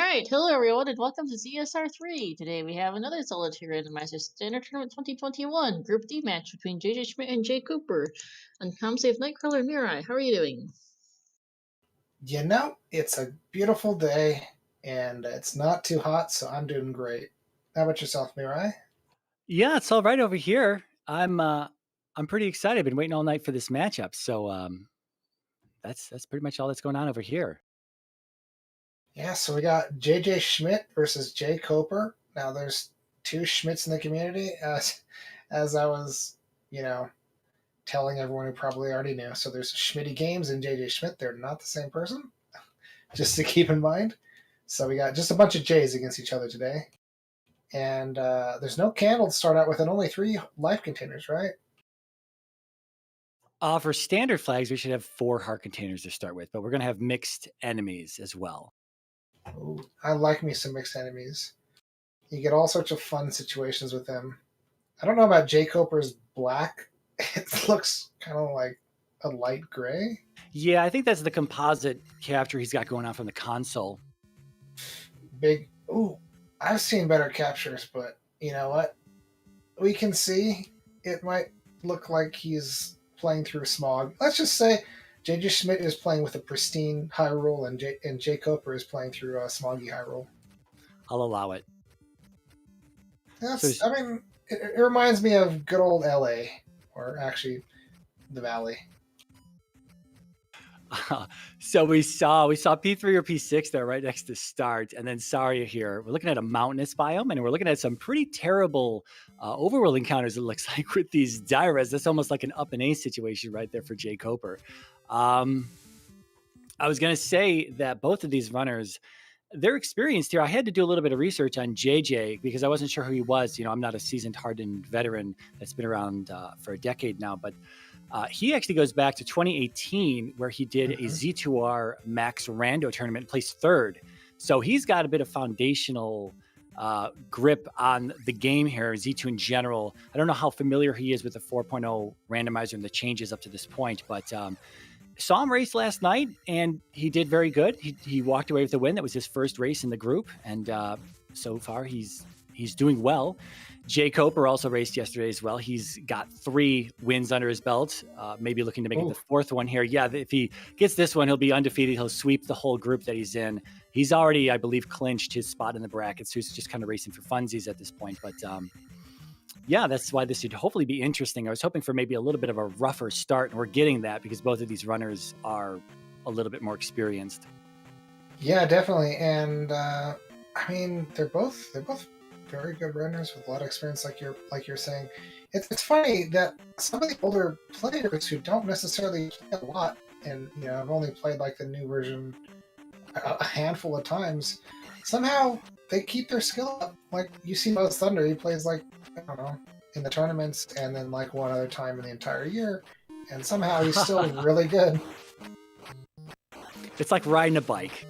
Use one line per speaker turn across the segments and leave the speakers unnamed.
Alright, hello everyone and welcome to ZSR3. Today we have another solitaire Randomizer Standard Tournament 2021 Group D match between jjschmidt and jkoper on ComSafe Nightcrawler Mirai. How are you doing?
It's a beautiful day and it's not too hot, so I'm doing great. How about yourself, Mirai?
Yeah, it's all right over here. I'm pretty excited. I've been waiting all night for this matchup. So that's pretty much all that's going on over here.
Yeah, so we got JJ Schmidt versus J Coper. Now there's two Schmidts in the community, as I was, you know, telling everyone who probably already knew. So there's Schmitty Games and JJ Schmidt. They're not the same person, just to keep in mind. So we got just a bunch of J's against each other today. And there's no candle to start out with, and only 3 life containers, right?
For standard flags, we should have 4 heart containers to start with, but we're gonna have mixed enemies as well.
Ooh, I like me some mixed enemies. You get all sorts of fun situations with them. I don't know about J Coper's black. It looks kind of like a light gray.
Yeah, I think that's the composite capture he's got going on from the console.
Big. Ooh, I've seen better captures, but you know what? We can see it might look like he's playing through smog. Let's just say JJ Schmidt is playing with a pristine high roll, and J Coper is playing through a smoggy high roll.
I'll allow it.
I mean, it reminds me of good old LA, or actually the Valley.
So we saw P3 or P6 there right next to start, and then Saria here. We're looking at a mountainous biome, and we're looking at some pretty terrible overworld encounters. It looks like with these Dyras. That's almost like an up and A situation right there for J Coper. I was going to say that both of these runners, they're experienced here. I had to do a little bit of research on JJ because I wasn't sure who he was. You know, I'm not a seasoned, hardened veteran that's been around for a decade now, but he actually goes back to 2018 where he did a Z2R Max Rando tournament and placed 3rd. So he's got a bit of foundational grip on the game here, Z2 in general. I don't know how familiar he is with the 4.0 randomizer and the changes up to this point, but saw him race last night and he did very good. He walked away with the win. That was his first race in the group. And so far he's doing well. J Coper also raced yesterday as well. He's got 3 wins under his belt, maybe looking to make it the 4th one here. Yeah, if he gets this one, he'll be undefeated. He'll sweep the whole group that he's in. He's already, I believe, clinched his spot in the bracket, so he's just kind of racing for funsies at this point. But yeah, that's why this should hopefully be interesting. I was hoping for maybe a little bit of a rougher start, and we're getting that because both of these runners are a little bit more experienced.
Yeah, definitely. And I mean, they're both very good runners with a lot of experience, like you're saying. It's funny that some of the older players who don't necessarily play a lot, and have only played like the new version a handful of times, somehow they keep their skill up. Like you see Buzz Thunder, he plays like, I don't know, in the tournaments, and then like one other time in the entire year, and somehow he's still really good.
It's like riding a bike.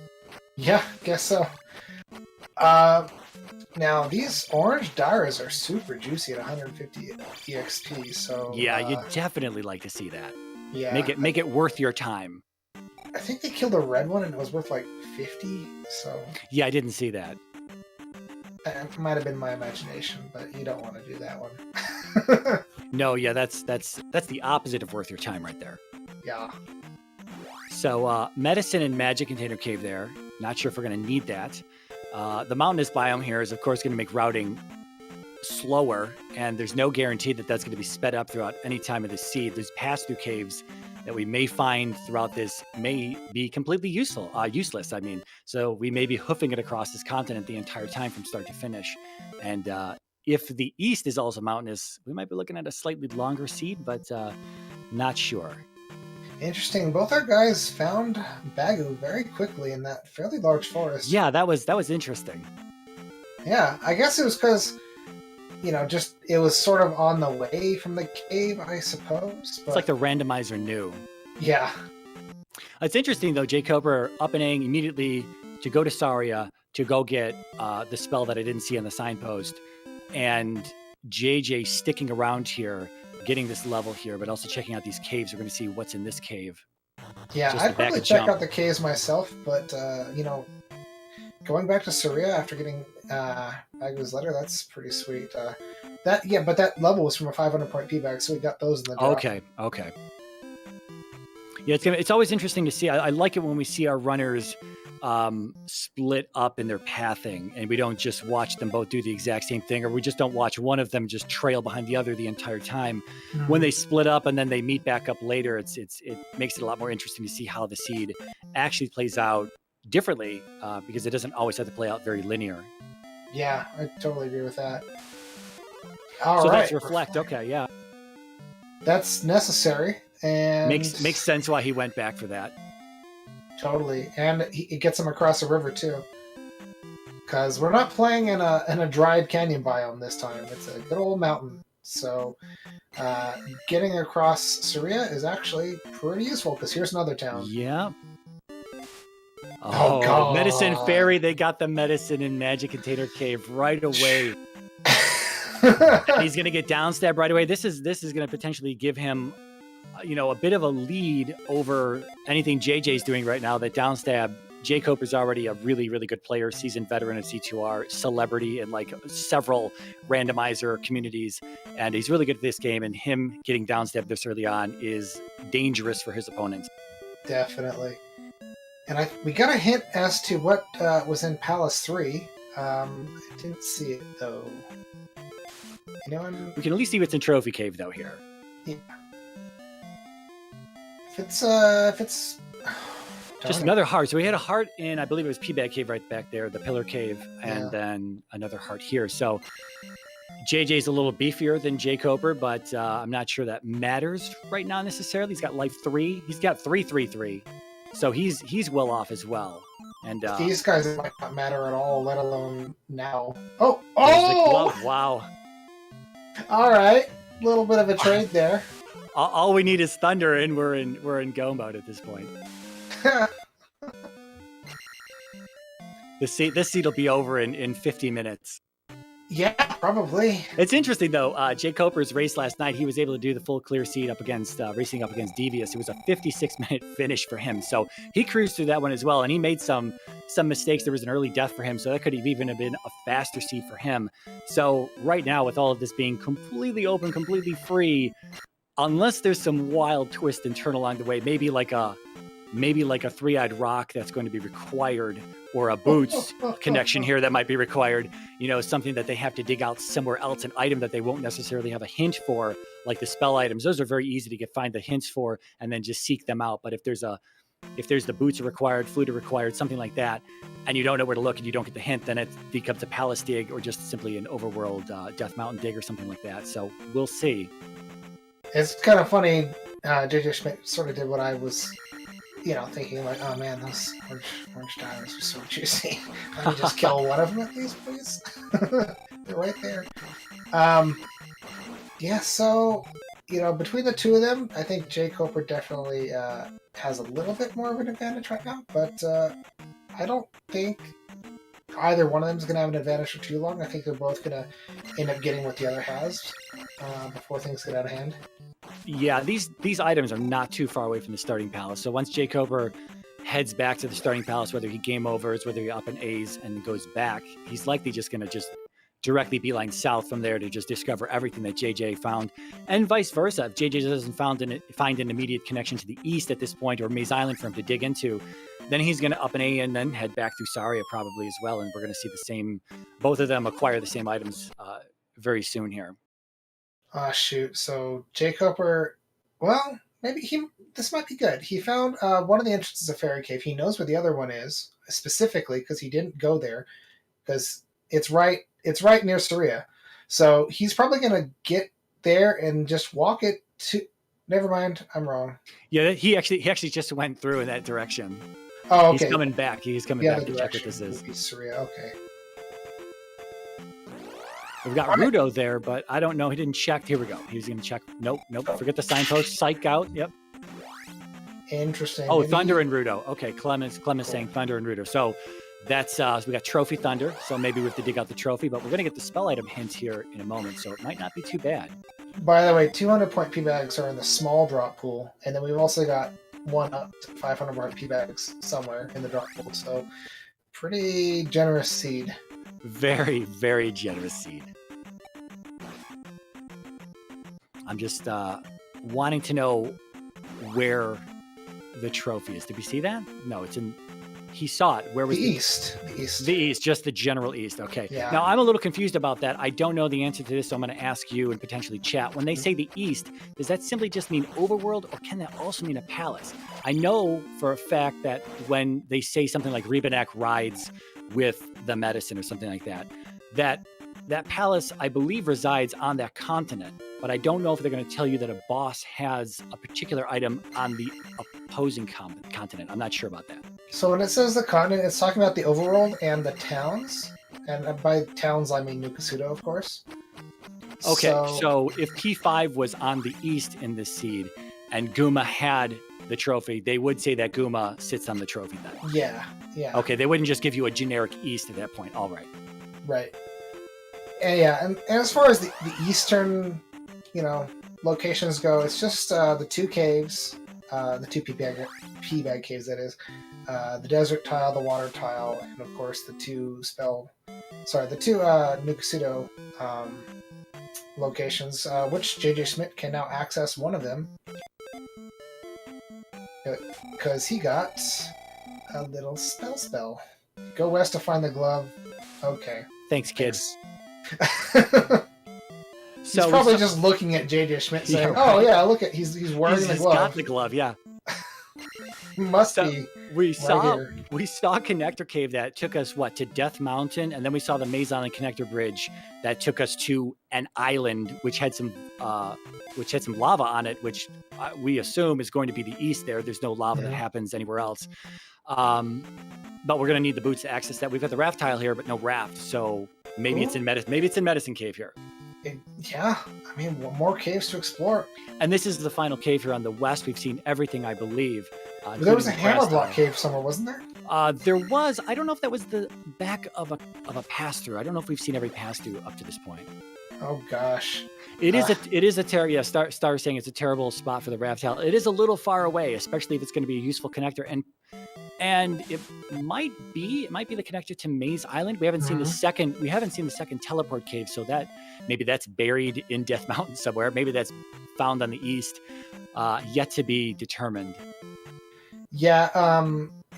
Yeah, guess so. Now, these orange Dyras are super juicy at 150 EXP, so...
Yeah, you'd definitely like to see that.
Yeah.
Make it worth your time.
I think they killed a red one and it was worth like 50, so...
Yeah, I didn't see that.
It might have been my imagination, but you don't want to do that one.
No, yeah, that's the opposite of worth your time right there.
Yeah.
So, medicine and magic container cave there. Not sure if we're going to need that. The mountainous biome here is, of course, going to make routing slower, and there's no guarantee that that's going to be sped up throughout any time of the seed. There's pass-through caves that we may find throughout this may be completely useless. I mean, so we may be hoofing it across this continent the entire time from start to finish. And if the east is also mountainous, we might be looking at a slightly longer seed, but not sure.
Interesting. Both our guys found Bagu very quickly in that fairly large forest.
Yeah, that was interesting.
Yeah, I guess it was because, just it was sort of on the way from the cave, I suppose. But...
It's like the randomizer knew.
Yeah.
It's interesting, though, J Coper up and A-ing immediately to go to Saria to go get the spell that I didn't see on the signpost, and JJ sticking around here, getting this level here, but also checking out these caves. We're going to see what's in this cave.
Yeah, I'd probably check out the caves myself, but, going back to Saria after getting Agnes letter, that's pretty sweet. But that level was from a 500-point P-bag, so we got those in the drop.
Okay. Yeah, it's always interesting to see. I like it when we see our runners split up in their pathing, and we don't just watch them both do the exact same thing, or we just don't watch one of them just trail behind the other the entire time.
Mm-hmm.
When they split up and then they meet back up later, it makes it a lot more interesting to see how the seed actually plays out differently, because it doesn't always have to play out very linear.
Yeah, I totally agree with that.
That's reflect. Okay, yeah,
that's necessary, and
makes sense why he went back for that.
Totally, and it gets him across the river too, because we're not playing in a dried canyon biome this time. It's a good old mountain, so getting across Saria is actually pretty useful. Because here's another town.
Yeah.
Oh God.
Medicine Fairy! They got the medicine in Magic Container Cave right away. He's going to get downstab right away. This is going to potentially give him, a bit of a lead over anything JJ's doing right now. That downstab, jkoper is already a really, really good player, seasoned veteran at C2R, celebrity in like several randomizer communities, and he's really good at this game. And him getting downstab this early on is dangerous for his opponents.
Definitely. And we got a hint as to what was in Palace 3. I didn't see it though. We
can at least see what's in Trophy Cave though here.
Yeah. If it's
just another heart. So we had a heart in, I believe it was P-Bag Cave right back there, the Pillar Cave, and then another heart here. So JJ's a little beefier than jkoper, but I'm not sure that matters right now necessarily. He's got life 3. He's got 3/3/3. So he's well off as well. And
these guys might not matter at all, let alone now.
Oh! The glove. Wow.
All right, a little bit of a trade there.
All we need is thunder, and we're in go mode at this point. This seed will be over in 50 minutes.
Yeah, probably.
It's interesting though. jkoper's race last night, he was able to do the full clear seed up against racing up against Devious. It was a 56-minute finish for him, so he cruised through that one as well. And he made some mistakes. There was an early death for him, so that could have even been a faster seed for him. So right now, with all of this being completely open, completely free, unless there's some wild twist and turn along the way, maybe like a 3-eyed rock that's going to be required, or a boots connection here that might be required, something that they have to dig out somewhere else, an item that they won't necessarily have a hint for, like the spell items. Those are very easy to find the hints for and then just seek them out. But if there's the boots are required, flute are required, something like that, and you don't know where to look and you don't get the hint, then it becomes a palace dig or just simply an overworld Death Mountain dig or something like that. So we'll see.
It's kind of funny. JJ Schmidt sort of did what I was thinking, like, oh man, those orange diamonds are so juicy. Let me just kill one of them at least, please. They're right there. So, between the two of them, I think jkoper definitely has a little bit more of an advantage right now, but I don't think either one of them is going to have an advantage for too long. I think they're both going to end up getting what the other has before things get out of hand.
Yeah, these items are not too far away from the starting palace. So once jkoper heads back to the starting palace, whether he game overs, whether he up in A's and goes back, he's likely just going to just directly beeline south from there to just discover everything that JJ found, and vice versa. If JJ doesn't find an immediate connection to the east at this point, or Maze Island for him to dig into, then he's going to up an A and then head back through Saria probably as well, and we're going to see the same. Both of them acquire the same items very soon here.
Shoot. So jkoper, well, maybe this might be good. He found one of the entrances of Fairy Cave. He knows where the other one is specifically because he didn't go there, because it's right near Saria. So he's probably going to get there and just walk it to. Never mind, I'm wrong.
Yeah, he actually just went through in that direction.
Oh, okay.
He's coming back. He's coming back to check what this is.
Saria. Okay.
We've got Rudo there, but I don't know. He didn't check. Here we go. He was going to check. Nope. Forget the signpost. Psych out. Yep.
Interesting.
Oh, Thunder and Rudo. Okay, Clemens saying Thunder and Rudo. So that's so we got Trophy Thunder. So maybe we have to dig out the trophy, but we're going to get the spell item hints here in a moment. So it might not be too bad.
By the way, 200-point P-bags are in the small drop pool, and then we've also got one up to 500-point P-bags somewhere in the drop pool. So Pretty generous seed.
Very, very generous seed. I'm just wanting to know where the trophy is. Did we see that? No, it's in. He saw it. Where was
the east? The east.
The east, just the general east. Okay.
Yeah.
Now, I'm a little confused about that. I don't know the answer to this, so I'm going to ask you and potentially chat. When they say the east, does that simply just mean overworld, or can that also mean a palace? I know for a fact that when they say something like Rebanak rides with the medicine or something like that, that palace, I believe, resides on that continent. But I don't know if they're going to tell you that a boss has a particular item on the opposing continent. I'm not sure about that.
So when it says the continent, it's talking about the overworld and the towns. And by towns, I mean Nukasudo, of course.
Okay, so if P5 was on the east in this seed and Guma had the trophy, they would say that Guma sits on the trophy then.
Yeah, yeah.
Okay, they wouldn't just give you a generic east at that point. All right.
Right. And yeah, and as far as the eastern, locations go, it's just the two caves, the two pea bag caves, that is, the desert tile, the water tile, and of course the two Nukasudo locations, which JJ Schmidt can now access one of them because he got a little spell. Go west to find the glove. Okay.
Thanks, kids.
He's probably just looking at JJ Schmidt saying,
right.
"Oh yeah, look at he's wearing the glove.
He's got the glove, yeah."
Must be.
We saw
here.
a connector cave that took us to Death Mountain, and then we saw the Maze Island connector bridge that took us to an island which had some lava on it, which we assume is going to be the east. There's no lava that happens anywhere else. But we're gonna need the boots to access that. We've got the raft tile here, but no raft, so maybe it's in Medicine Cave here.
Yeah, I mean, more caves to explore.
And this is the final cave here on the west. We've seen everything, I believe.
There was a hammer block cave somewhere, wasn't there?
There was. I don't know if that was the back of a pass through. I don't know if we've seen every pass through up to this point.
Oh gosh.
It is a terrible. Yeah, Star is saying it's a terrible spot for the raft tile. It is a little far away, especially if it's going to be a useful connector, and it might be the connector to Maze Island. We haven't seen the second teleport cave, so maybe that's buried in Death Mountain somewhere. Maybe that's found on the east, yet to be determined.
Yeah,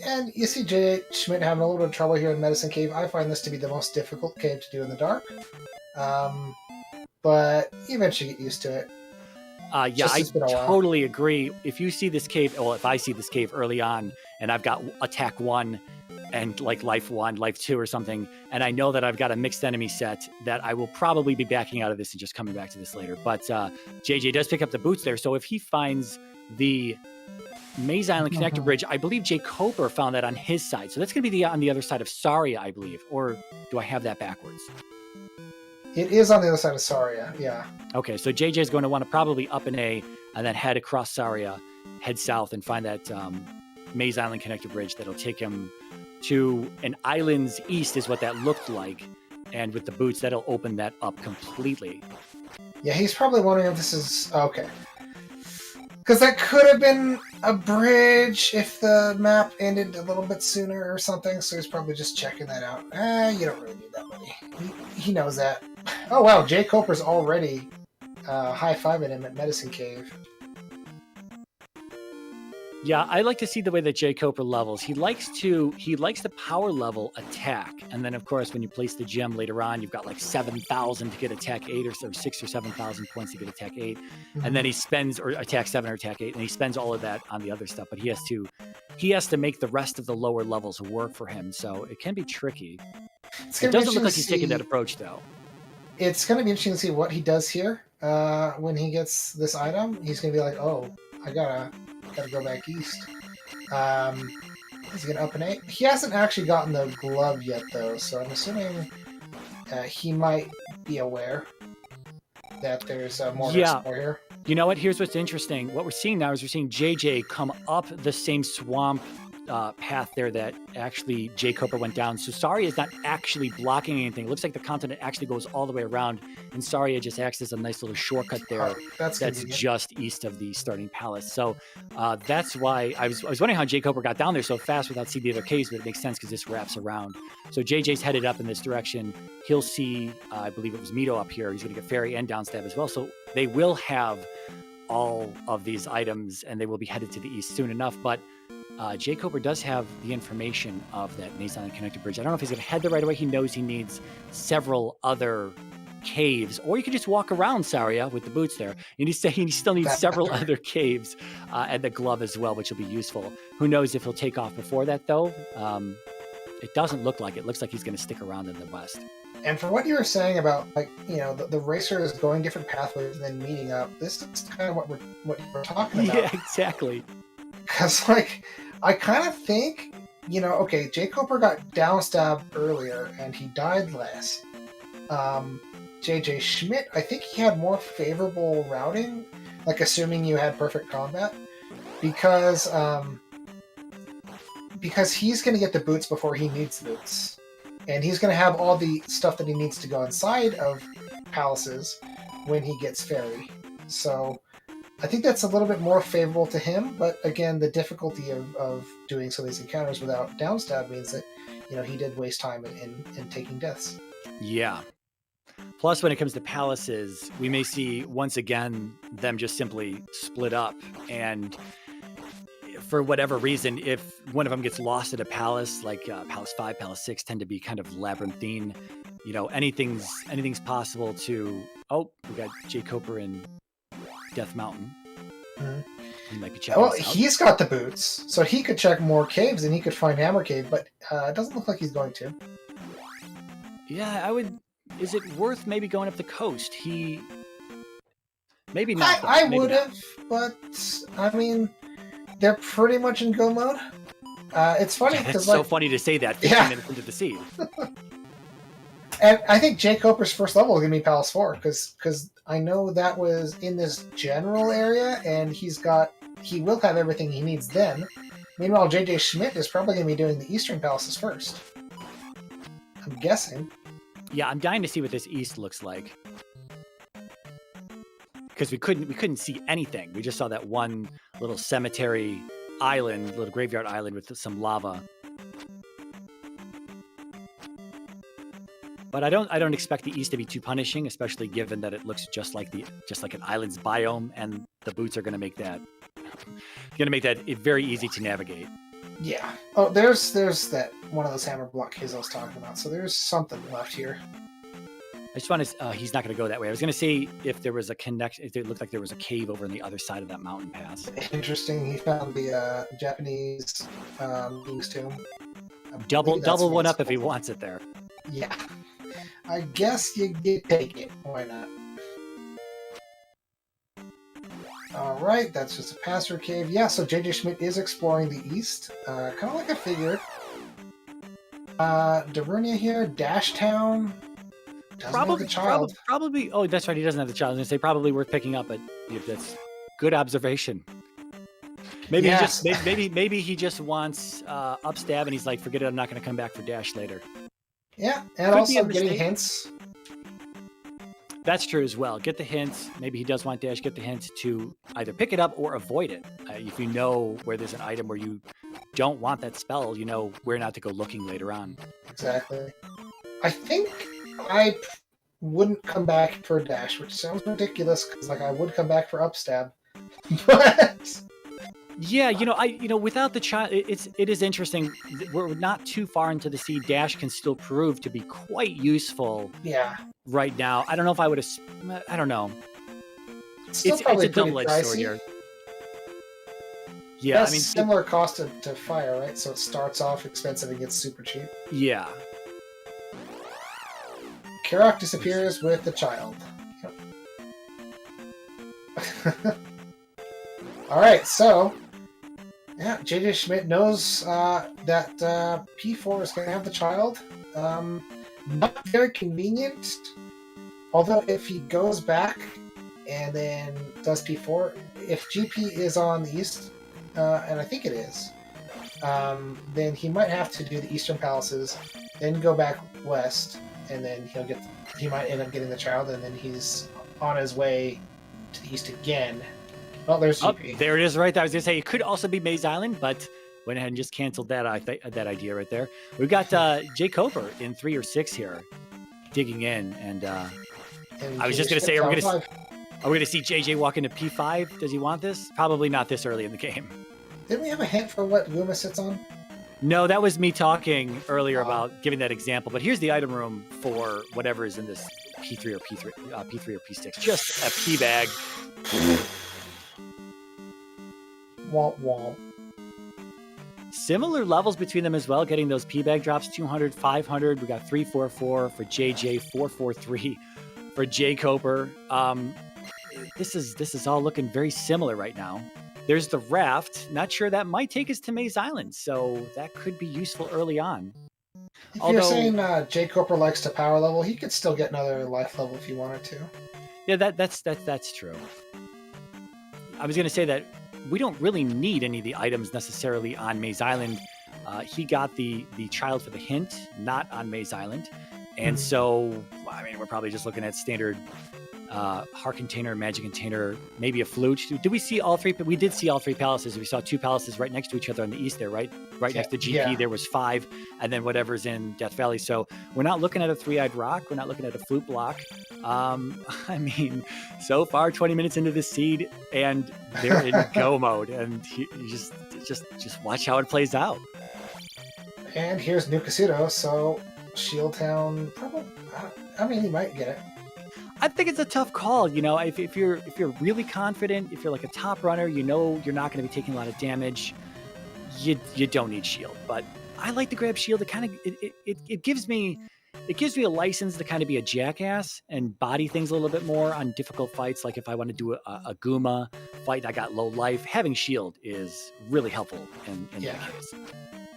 and you see J. Schmidt having a little bit of trouble here in Medicine Cave. I find this to be the most difficult cave to do in the dark. But you eventually get used to it.
Yeah, I totally agree. If you see this cave, if I see this cave early on, and I've got attack 1 and like life 1, life 2 or something, and I know that I've got a mixed enemy set, that I will probably be backing out of this and just coming back to this later. But JJ does pick up the boots there, so if he finds the Maze Island connector bridge, I believe jkoper found that on his side. So that's going to be on the other side of Saria, I believe. Or do I have that backwards?
It is on the other side of Saria, yeah.
Okay, so JJ is going to want to probably up an A and then head across Saria, head south, and find that Maze Island connector bridge that'll take him to an island's east is what that looked like. And with the boots, that'll open that up completely.
Yeah, he's probably wondering if this is... Okay. Because that could have been a bridge if the map ended a little bit sooner or something, so he's probably just checking that out. You don't really need that money. He knows that. Oh wow, jkoper's already high-fiving him at Medicine Cave.
Yeah, I like to see the way that jkoper levels. He likes the power level attack, and then of course when you place the gem later on, you've got like 7,000 to get attack 8 or 6 or 7,000 points to get attack 8, and then he spends or attack 7 or attack 8, and he spends all of that on the other stuff. But he has to make the rest of the lower levels work for him, so it can be tricky. It doesn't look like he's taking that approach though. It's
going to be interesting to see what he does here when he gets this item. He's going to be like, oh, I gotta go back east. He's gonna up an 8. He hasn't actually gotten the glove yet, though, so I'm assuming he might be aware that there's more to explore here.
You know what? Here's what's interesting. What we're seeing now is we're seeing JJ come up the same swamp path there that actually jkoper went down. So Saria is not actually blocking anything. It looks like the continent actually goes all the way around, and Saria just acts as a nice little shortcut there.
Oh, that's
just east of the starting palace. So that's why I was wondering how jkoper got down there so fast without seeing the other caves, but it makes sense because this wraps around. So JJ's headed up in this direction. He'll see, I believe it was Mito up here. He's going to get Fairy and Downstab as well. So they will have all of these items, and they will be headed to the east soon enough. But jkoper does have the information of that Maze Island connected bridge. I don't know if he's going to head there right away. He knows he needs several other caves, or you could just walk around Saria with the boots there. And he still needs several other caves and the glove as well, which will be useful. Who knows if he'll take off before that, though? It doesn't look like it. It looks like he's going to stick around in the west.
And for what you were saying about, like, you know, the racers going different pathways and then meeting up, this is kind of what we're talking about.
Yeah, exactly.
Because, like, I kind of think, you know, okay, jkoper got downstab earlier and he died less. jjschmidt, I think he had more favorable routing, like assuming you had perfect combat, because he's going to get the boots before he needs the boots. And he's going to have all the stuff that he needs to go inside of palaces when he gets Fairy. So I think that's a little bit more favorable to him, but again, the difficulty of doing some of these encounters without downstab means that, you know, he did waste time in taking deaths.
Yeah. Plus, when it comes to palaces, we may see, once again, them just simply split up. And for whatever reason, if one of them gets lost at a palace, like Palace 5, Palace 6 tend to be kind of labyrinthine. You know, anything's possible to... Oh, we got jkoper in Death Mountain.
Mm-hmm.
He might be checking
Well, he's got the boots, so he could check more caves and he could find Hammer Cave, but it doesn't look like he's going to.
Yeah, I would... Is it worth maybe going up the coast? Maybe not.
I would have, but I mean, they're pretty much in go mode. It's funny because
it's so funny to say that 15 minutes into the seed.
And I think jkoper's first level is gonna be Palace 4 because I know that was in this general area, and he will have everything he needs then. Meanwhile, jjschmidt is probably gonna be doing the eastern palaces first. I'm guessing.
Yeah, I'm dying to see what this east looks like. Because we couldn't see anything. We just saw that one little cemetery island, little graveyard island with some lava. But I don't expect the east to be too punishing, especially given that it looks just like an island's biome, and the boots are going to make that very easy to navigate.
Yeah. Oh, there's that one of those hammer block caves I was talking about. So there's something left here.
I just want to. He's not going to go that way. I was going to say if there was a connection, if it looked like there was a cave over on the other side of that mountain pass.
Interesting. He found the Japanese King's Tomb.
Double one up if he wants it there.
Yeah. I guess you take it. Why not? Alright, that's just a passer cave. Yeah, so jjschmidt is exploring the east. Kind of like I figured. Darunia here, Dashtown.
Probably. Oh, that's right. He doesn't have the child. I was going to say probably worth picking up, but that's good observation. Maybe maybe he just wants upstab, and he's like, forget it. I'm not going to come back for dash later.
Yeah, and also getting hints.
That's true as well. Get the hints. Maybe he does want dash. Get the hints to either pick it up or avoid it. If you know where there's an item where you don't want that spell, you know where not to go looking later on.
Exactly. I think I wouldn't come back for dash, which sounds ridiculous because I would come back for upstab, but
yeah, without the child, it is interesting. We're not too far into the seed. Dash can still prove to be quite useful.
Yeah.
Right now, I don't know if I would have. I don't know.
It's
a double-edged sword here. Yeah,
I mean, similar cost to fire, right? So it starts off expensive and gets super cheap.
Yeah.
Karak disappears with the child. Yep. Alright, so yeah, jjschmidt knows that P4 is going to have the child. Not very convenient, although if he goes back and then does P4, if GP is on the east, and I think it is, then he might have to do the Eastern Palaces, then go back west, and then he might end up getting the child, and then he's on his way to the east again. Oh, there's GP.
There it is right there. I was going to say it could also be Maze Island, but went ahead and just canceled that idea right there. We've got jkoper in 3 or 6 here, digging in, and I was just going to say, are we going to see JJ walk into P5? Does he want this? Probably not this early in the game.
Didn't we have a hint for what Luma sits on?
No, that was me talking earlier about giving that example. But here's the item room for whatever is in this P3 or P6. Just a P bag.
Womp womp.
Similar levels between them as well, getting those P bag drops, 200, 500. We got 344 for JJ, 443 for jkoper. This is all looking very similar right now. There's the raft. Not sure that might take us to Maze Island, so that could be useful early on.
If you're saying jkoper likes to power level, he could still get another life level if he wanted to.
Yeah, that's true. I was going to say that we don't really need any of the items necessarily on Maze Island. He got the child for the hint, not on Maze Island. And so, I mean, we're probably just looking at standard heart container, magic container, maybe a flute. Did we see all 3? We did see all 3 palaces. We saw 2 palaces right next to each other on the east there, right? Right next to GP, there was 5, and then whatever's in Death Valley. So we're not looking at a 3-eyed rock. We're not looking at a flute block. I mean, so far, 20 minutes into the seed, and they're in go mode, and you just watch how it plays out.
And here's New Casino, so Shield Town probably. I mean, he might get it.
I think it's a tough call. You know, if you're really confident, if you're like a top runner, you know you're not going to be taking a lot of damage. You don't need shield, but I like to grab shield. It kind of it gives me a license to kind of be a jackass and body things a little bit more on difficult fights. Like if I want to do a Guma fight, I got low life. Having shield is really helpful in that case.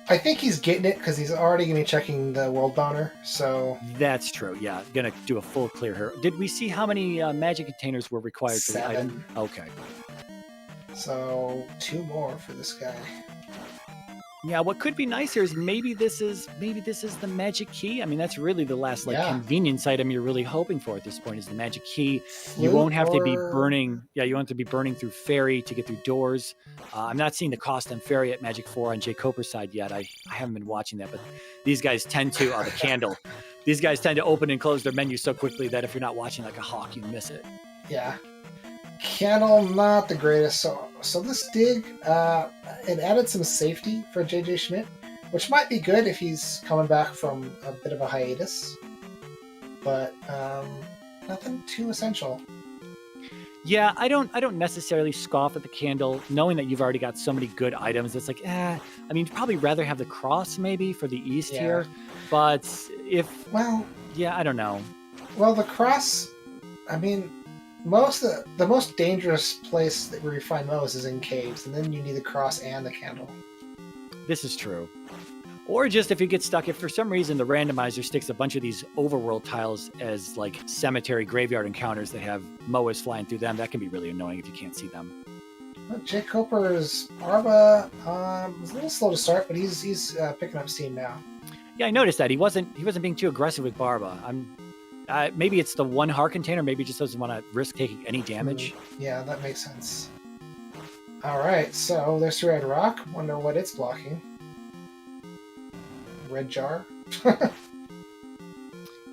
I think he's getting it because he's already going to be checking the world bouncer. So
that's true. Yeah, gonna do a full clear here. Did we see how many magic containers were required for the item? Okay.
So 2 more for this guy.
Yeah, what could be nice here is maybe this is the magic key. I mean, that's really the last convenience item you're really hoping for at this point is the magic key. You won't have to be burning. Yeah, you won't have to be burning through fairy to get through doors. I'm not seeing the cost on fairy at Magic 4 on jkoper's side yet. I haven't been watching that, but these guys tend to the candle. These guys tend to open and close their menu so quickly that if you're not watching like a hawk, you miss it.
Yeah. Candle, not the greatest. So this dig, it added some safety for JJ Schmidt, which might be good if he's coming back from a bit of a hiatus. But nothing too essential.
Yeah, I don't necessarily scoff at the candle, knowing that you've already got so many good items. It's like, I mean, you'd probably rather have the cross maybe for the east here. But I don't know. Well,
the cross, I mean, the most dangerous place where you find those is in caves, and then you need the cross and the candle.
This is true. Or just if you get stuck, if for some reason the randomizer sticks a bunch of these overworld tiles as like cemetery graveyard encounters that have Moas flying through them, that can be really annoying if you can't see them.
jkoper's Barba was a little slow to start, but he's picking up steam now.
Yeah, I noticed that he wasn't being too aggressive with Barba. Maybe it's the 1 heart container. Maybe he just doesn't want to risk taking any damage.
Yeah, that makes sense. All right, so there's 3-eyed rock. Wonder what it's blocking. Red jar.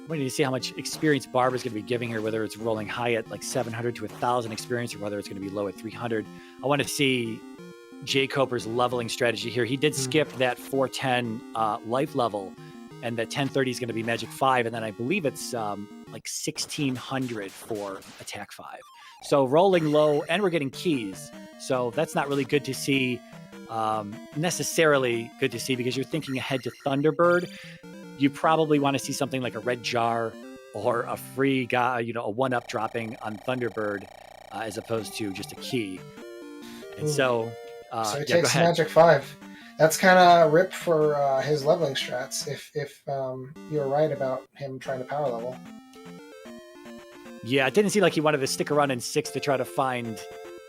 Waiting to see how much experience Barbara's going to be giving here, whether it's rolling high at like 700 to 1,000 experience or whether it's going to be low at 300. I want to see jkoper's leveling strategy here. He did skip that 410 life level, and that 1030 is going to be magic 5, and then I believe it's like 1,600 for attack 5. So rolling low, and we're getting keys. So that's not really good to see. Necessarily good to see because you're thinking ahead to Thunderbird. You probably want to see something like a red jar or a free guy, a 1-up dropping on Thunderbird as opposed to just a key. And so
he takes magic 5. That's kind of ripped for his leveling strats. If you're right about him trying to power level.
Yeah, it didn't seem like he wanted to stick around in 6 to try to find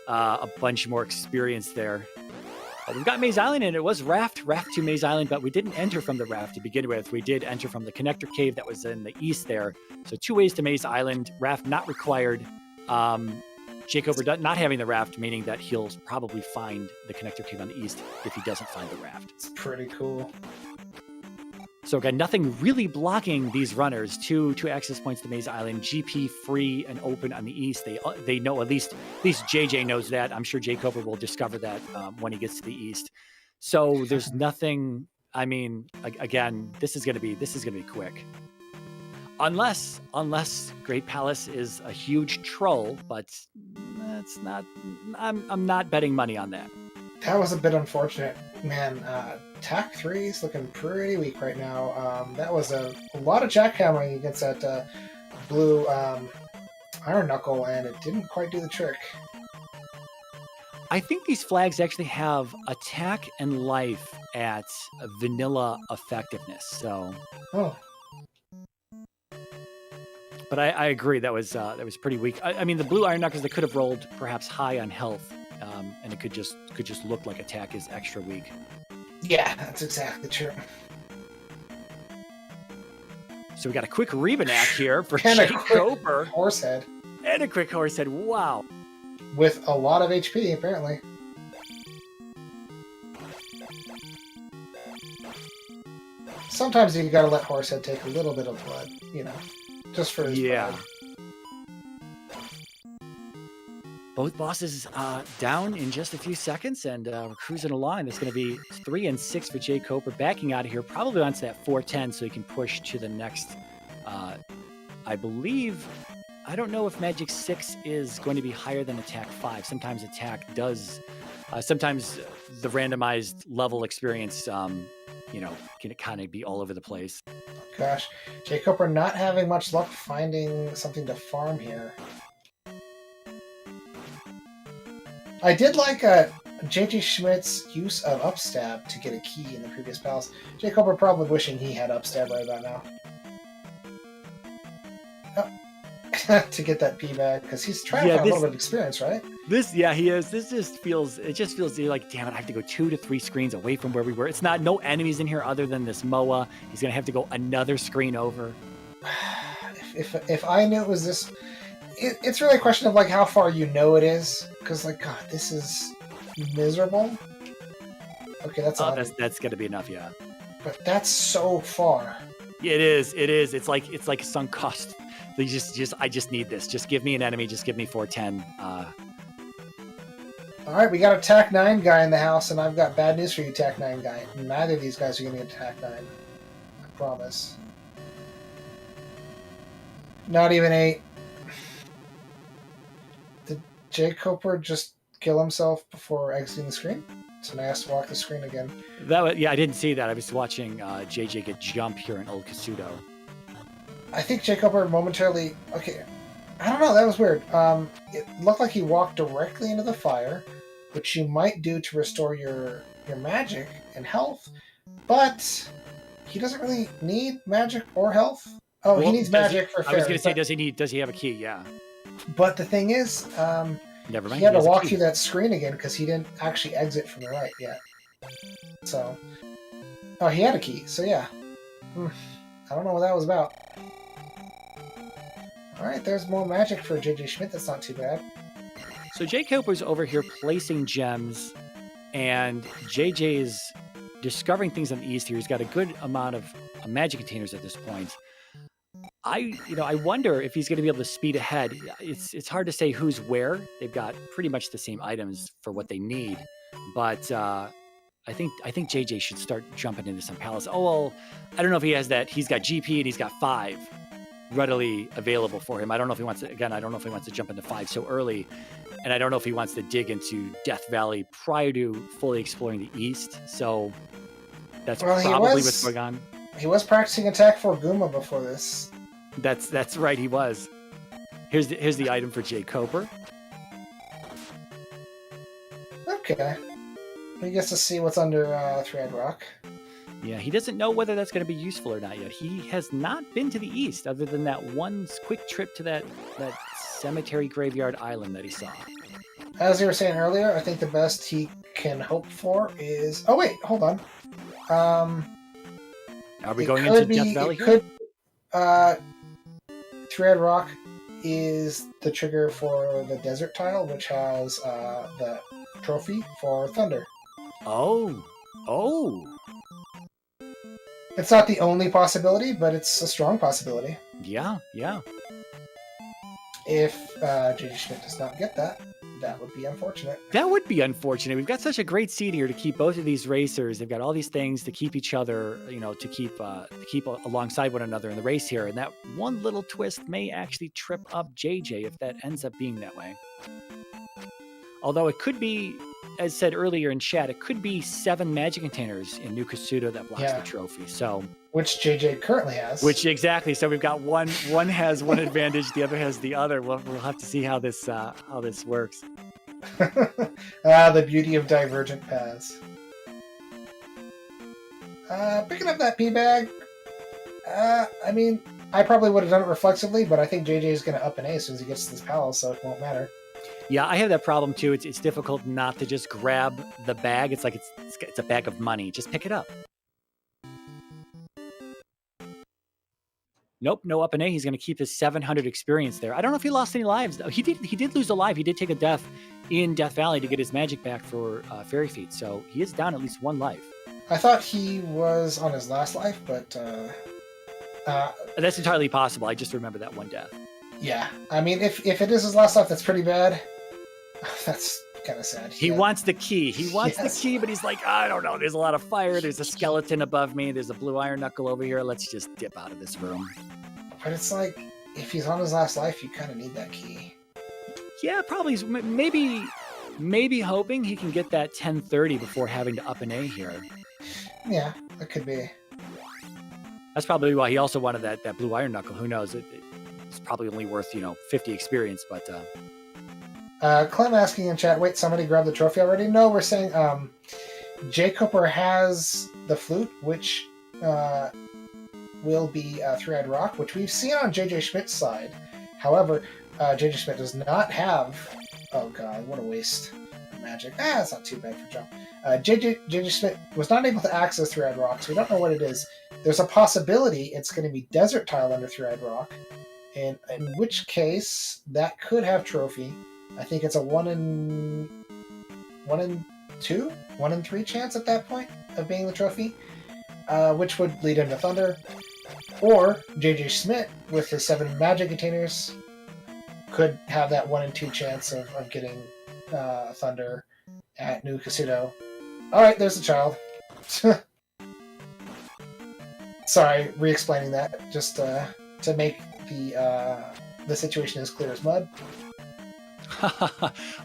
a bunch more experience there. We've got Maze Island, and it was raft to Maze Island, but we didn't enter from the raft to begin with. We did enter from the connector cave that was in the east there. So 2 ways to Maze Island, raft not required. jkoper not having the raft, meaning that he'll probably find the connector cave on the east if he doesn't find the raft.
It's pretty cool.
So again, nothing really blocking these runners. Two access points to Maze Island, GP free and open on the east. They know, at least JJ knows that. I'm sure jkoper will discover that when he gets to the east. So there's nothing. I mean, again, this is gonna be quick. Unless Great Palace is a huge troll, but that's not. I'm not betting money on that.
That was a bit unfortunate, man. Attack 3 is looking pretty weak right now. That was a lot of jackhammering against that blue Iron Knuckle, and it didn't quite do the trick.
I think these flags actually have attack and life at vanilla effectiveness. So.
Oh.
But I agree that was pretty weak. I mean, the blue Iron Knuckles, they could have rolled perhaps high on health, and it could just look like attack is extra weak.
Yeah, that's exactly true.
So we got a quick Rebenak here for
And
jkoper.
Horsehead.
And a quick Horsehead. Wow.
With a lot of HP, apparently. Sometimes you gotta let Horsehead take a little bit of blood, you know, just for his blood.
Both bosses down in just a few seconds, and we're cruising along. It's going to be 3 and 6 for jkoper, backing out of here, probably onto that 410, so he can push to the next. I believe. I don't know if Magic 6 is going to be higher than Attack 5. Sometimes Attack does. Sometimes the randomized level experience, can kind of be all over the place.
Gosh, jkoper not having much luck finding something to farm here. I did like JJ Schmidt's use of upstab to get a key in the previous palace. jkoper probably wishing he had upstab right about now. Oh. To get that P back, because he's trying to find a little bit of experience, right?
He is. It just feels like, damn it, I have to go 2 to 3 screens away from where we were. It's not, no enemies in here other than this Moa. He's going to have to go another screen over.
If I knew it was this... It's really a question of, like, how far you know it is. Because, like, God, this is miserable. Okay, that's all.
That's going to be enough, yeah.
But that's so far.
It is. It's like a sunk cost. I just need this. Just give me an enemy. Just give me 410.
All right, we got a Attack 9 guy in the house, and I've got bad news for you, Attack 9 guy. Neither of these guys are going to get Attack 9. I promise. Not even 8. Did jkoper just kill himself before exiting the screen? So now he has to walk the screen again.
I didn't see that. I was watching JJ get jump here in Old Kasuto.
I think jkoper momentarily... Okay, I don't know, that was weird. It looked like he walked directly into the fire, which you might do to restore your magic and health, but he doesn't really need magic or health. Oh, well, he needs magic for fairy.
I was going to say, does he have a key? Yeah.
But the thing is,
never mind.
He had to walk through that screen again because he didn't actually exit from the right yet. So, oh, he had a key. So yeah, I don't know what that was about. All right, there's more magic for JJ Schmidt. That's not too bad.
So jkoper's over here placing gems, and JJ is discovering things on the east here. He's got a good amount of magic containers at this point. I wonder if he's going to be able to speed ahead. It's hard to say who's where. They've got pretty much the same items for what they need, but I think JJ should start jumping into some palace. Oh well, I don't know if he has that. He's got GP and he's got 5 readily available for him. I don't know if he wants to jump into 5 so early, and I don't know if he wants to dig into Death Valley prior to fully exploring the east. So that's probably what's going on.
He was practicing Attack 4 Guma before this.
That's right, he was. Here's the item for jkoper.
Okay. He gets to see what's under Thread Rock.
Yeah, he doesn't know whether that's going to be useful or not yet. He has not been to the east other than that one quick trip to that cemetery graveyard island that he saw.
As you were saying earlier, I think the best he can hope for is... Oh, wait, hold on.
Are we going into Death Valley here?
Three-Eyed Rock is the trigger for the desert tile, which has the trophy for Thunder.
Oh.
It's not the only possibility, but it's a strong possibility.
Yeah.
If JJ Schmidt does not get that, that would be unfortunate.
That would be unfortunate. We've got such a great seed here to keep both of these racers. They've got all these things to keep each other, to keep alongside one another in the race here. And that one little twist may actually trip up JJ if that ends up being that way. Although it could be, as said earlier in chat, it could be 7 magic containers in New Kasuto that blocks the trophy. So,
which JJ currently has.
Exactly. So we've got one has one advantage, the other has the other. We'll have to see how this works.
The beauty of divergent paths. Picking up that P-bag. I mean, I probably would have done it reflexively, but I think JJ is going to up an A as soon as he gets to this palace, so it won't matter.
Yeah, I have that problem too. It's difficult not to just grab the bag. It's like it's a bag of money. Just pick it up. Nope, no up and A. He's going to keep his 700 experience there. I don't know if he lost any lives. He did lose a life. He did take a death in Death Valley to get his magic back for Fairy Feet. So he is down at least 1 life.
I thought he was on his last life, but...
that's entirely possible. I just remember that one death.
Yeah, I mean, if it is his last life, that's pretty bad. That's kind of sad.
He wants the key. He wants the key, but he's like, I don't know. There's a lot of fire. There's a skeleton above me. There's a blue iron knuckle over here. Let's just dip out of this room.
But it's like, if he's on his last life, you kind of need that key.
Yeah, probably. Maybe hoping he can get that 1030 before having to up an A here.
Yeah, that could be.
That's probably why he also wanted that blue iron knuckle. Who knows? It's probably only worth 50 experience, but.
Clem asking in chat, wait, somebody grabbed the trophy already? No, we're saying jkoper has the flute, which will be Three-Eyed Rock, which we've seen on JJ Schmidt's side. However, JJ Schmidt does not have... Oh god, what a waste of magic. It's not too bad for jump. JJ Schmidt was not able to access Three-Eyed Rock, so we don't know what it is. There's a possibility it's going to be Desert Tile under Three-Eyed Rock, and in which case, that could have trophy. I think it's a 1 in 2, 1 in 3 chance at that point of being the trophy, which would lead into Thunder. Or JJ Schmidt with his 7 magic containers could have that 1 in 2 chance of getting Thunder at New Kasuto. Alright, there's the child. Sorry, re-explaining that, just to make the situation as clear as mud.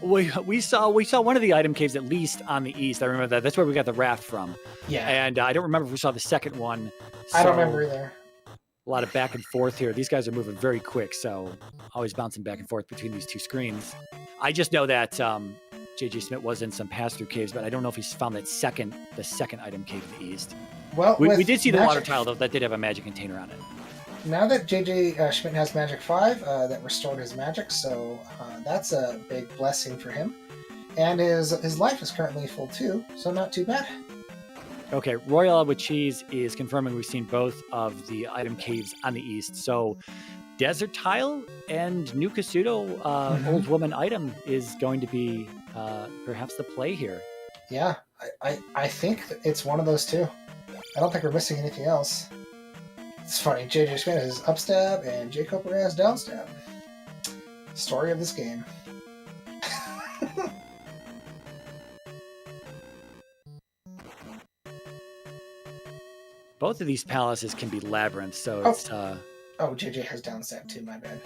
we saw one of the item caves at least on the east. I remember that. That's where we got the raft from.
Yeah.
And I don't remember if we saw the second one.
I don't remember either.
A lot of back and forth here. These guys are moving very quick, so always bouncing back and forth between these 2 screens. I just know that JJ Schmidt was in some pass-through caves, but I don't know if he's found the second item cave in the east.
Well,
we did see the water tile, though, that did have a magic container on it.
Now that JJ Schmidt has Magic 5, that restored his magic, so that's a big blessing for him. And his life is currently full too, so not too bad.
Okay, Royal with Cheese is confirming we've seen both of the item caves on the east. So Desert Tile and New Kasuto Old Woman item is going to be perhaps the play here.
Yeah, I think it's one of those 2. I don't think we're missing anything else. It's funny, JJ Schmidt has upstab and jkoper has downstab. Story of this game.
Both of these palaces can be labyrinths, so it's...
Oh, JJ has downstab too, my bad.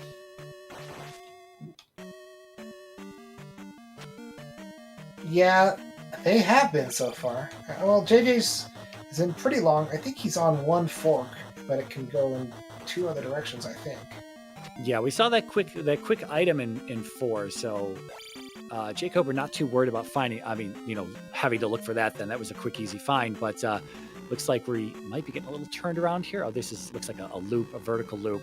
Yeah, they have been so far. Well, JJ's is in pretty long. I think he's on 1 fork, but it can go in 2 other directions, I think.
Yeah, we saw that quick item in 4, so jkoper not too worried about finding, having to look for that then. That was a quick, easy find, but looks like we might be getting a little turned around here. Oh, looks like a loop, a vertical loop.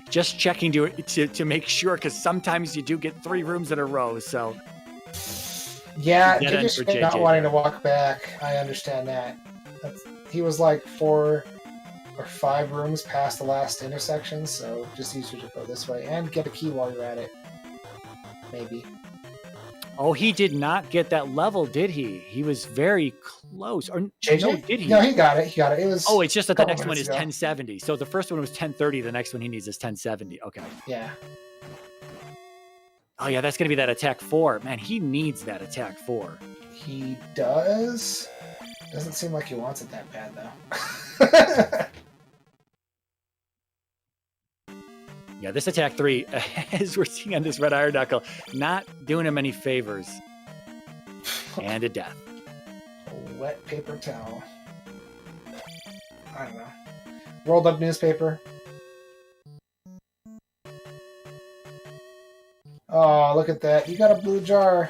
Just checking to make sure, because sometimes you do get 3 rooms in a row. So
yeah,
Dead end for
JJ not
JJ
wanting
there.
to walk back. I understand that. He was like 4 or 5 rooms past the last intersection, so just easier to go this way and get a key while you're at it. Maybe.
Oh, he did not get that level, did he? He was very close. Or
JJ?
no, did he?
No, he got it. He got it. It was.
Oh, it's just that the
couple
next one is
minutes ago.
1070. So the first one was 1030. The next one he needs is 1070. Okay.
Yeah.
Oh yeah, that's gonna be that attack 4. Man, he needs that attack 4.
He does. Doesn't seem like he wants it that bad though.
Yeah, this attack 3, as we're seeing on this red iron knuckle, not doing him any favors. And a death.
A wet paper towel. I don't know. Rolled up newspaper. Oh, look at that! You got a blue jar.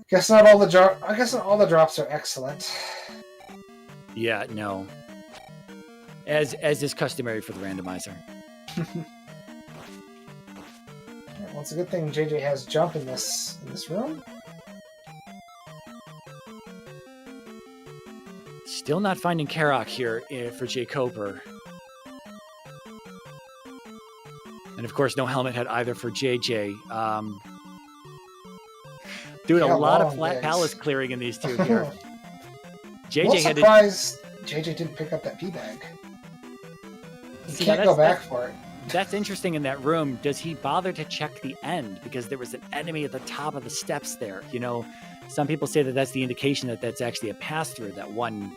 Guess not all the I guess not all the drops are excellent.
Yeah, no. As is customary for the randomizer.
Well, it's a good thing JJ has jump in this room.
Still not finding Karok here for jkoper. And of course, no helmet head either for JJ. Doing a lot of flat palace clearing in these two here. JJ had
surprised JJ didn't pick up that P bag. He can't go back for it.
That's interesting in that room. Does he bother to check the end? Because there was an enemy at the top of the steps there. You know, some people say that that's the indication that that's actually a pass-through, that one,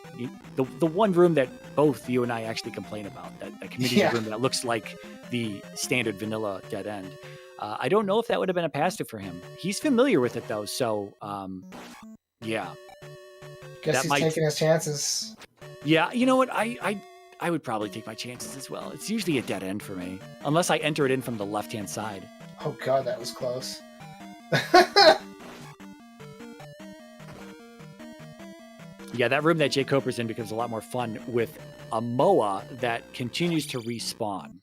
the one room that both you and I actually complain about, that community room that looks like the standard vanilla dead end. I don't know if that would have been a pass-through for him. He's familiar with it, though, so, yeah.
Guess he's taking his chances.
Yeah, you know what? I would probably take my chances as well. It's usually a dead end for me, unless I enter it in from the left-hand side.
Oh god, that was close.
Yeah, that room that jkoper's in becomes a lot more fun with a MOA that continues to respawn.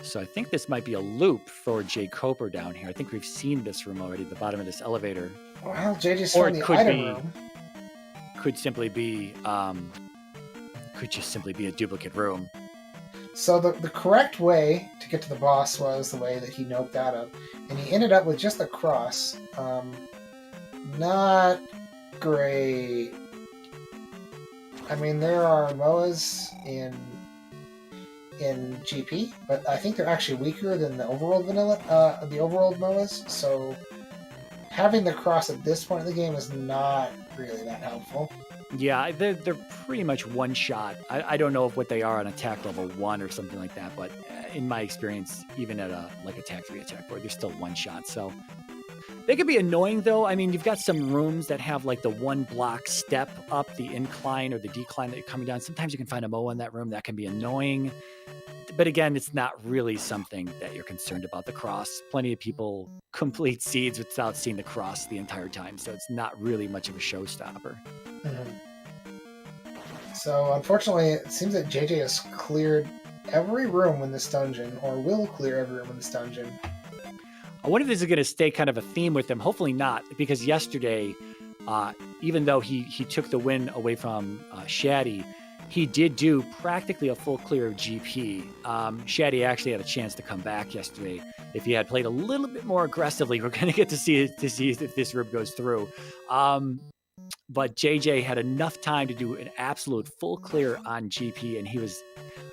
So I think this might be a loop for jkoper down here. I think we've seen this room already at the bottom of this elevator.
Well, JJ's from the item room.
Could simply be, could just simply be a duplicate room.
So the correct way to get to the boss was the way that he noped out of, and he ended up with just a cross. Not great. I mean, there are MOAs in GP, but I think they're actually weaker than the overworld vanilla, the overworld MOAs. So having the cross at this point in the game is not really that helpful.
Yeah, they're pretty much one shot. I don't know what they are on attack level 1 or something like that, but in my experience, even at a like attack 3, attack 4, they're still one shot. So they could be annoying, though. I mean, you've got some rooms that have like the 1 block step up the incline or the decline that you're coming down. Sometimes you can find a MOA in that room that can be annoying. But again, it's not really something that you're concerned about. The cross. Plenty of people complete seeds without seeing the cross the entire time, so it's not really much of a showstopper.
So unfortunately, it seems that JJ has cleared every room in this dungeon, or will clear every room in this dungeon.
I wonder if this is going to stay kind of a theme with him. Hopefully not, because yesterday, even though he took the win away from Shaddy, he did do practically a full clear of GP. Shaddy actually had a chance to come back yesterday. If he had played a little bit more aggressively, we're going to get to see if this room goes through. But JJ had enough time to do an absolute full clear on GP, and he was,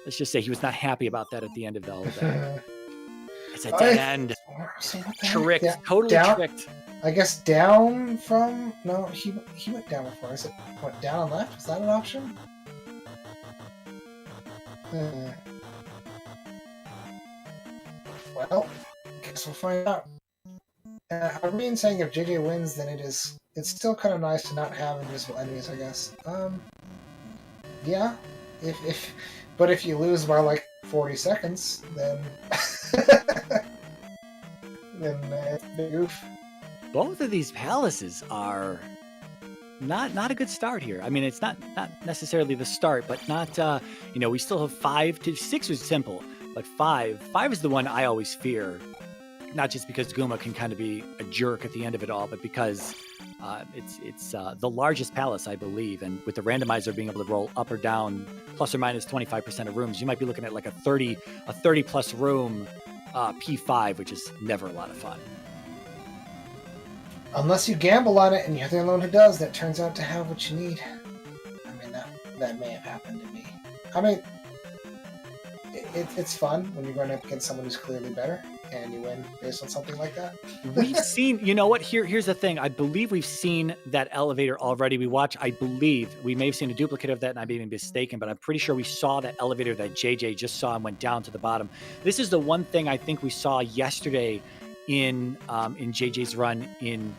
let's just say, he was not happy about that at the end of all of that. It's a dead end.
So
Tricked. Totally tricked.
I guess down from... No, he went down before. Is it what, down and left? Is that an option? Well, guess we'll find out. I've been saying if JJ wins, then it's still kind of nice to not have invisible enemies, I guess. Yeah. But if you lose by like 40 seconds, then then it's a big oof.
Both of these palaces are not a good start here. I mean, it's not necessarily the start, but not we still have 5 to 6 was simple, but 5 is the one I always fear. Not just because Guma can kind of be a jerk at the end of it all, but because it's the largest palace, I believe, and with the randomizer being able to roll up or down, plus or minus 25% of rooms, you might be looking at like a 30 plus room P5, which is never a lot of fun.
Unless you gamble on it and you're the only one who does, that turns out to have what you need. I mean, that may have happened to me. I mean, it's fun when you're going up against someone who's clearly better and you win based on something like that.
We've seen, you know what, here's the thing. I believe we've seen that elevator already. I believe we may have seen a duplicate of that, and I may be mistaken, but I'm pretty sure we saw that elevator that JJ just saw and went down to the bottom. This is the one thing I think we saw yesterday in JJ's run in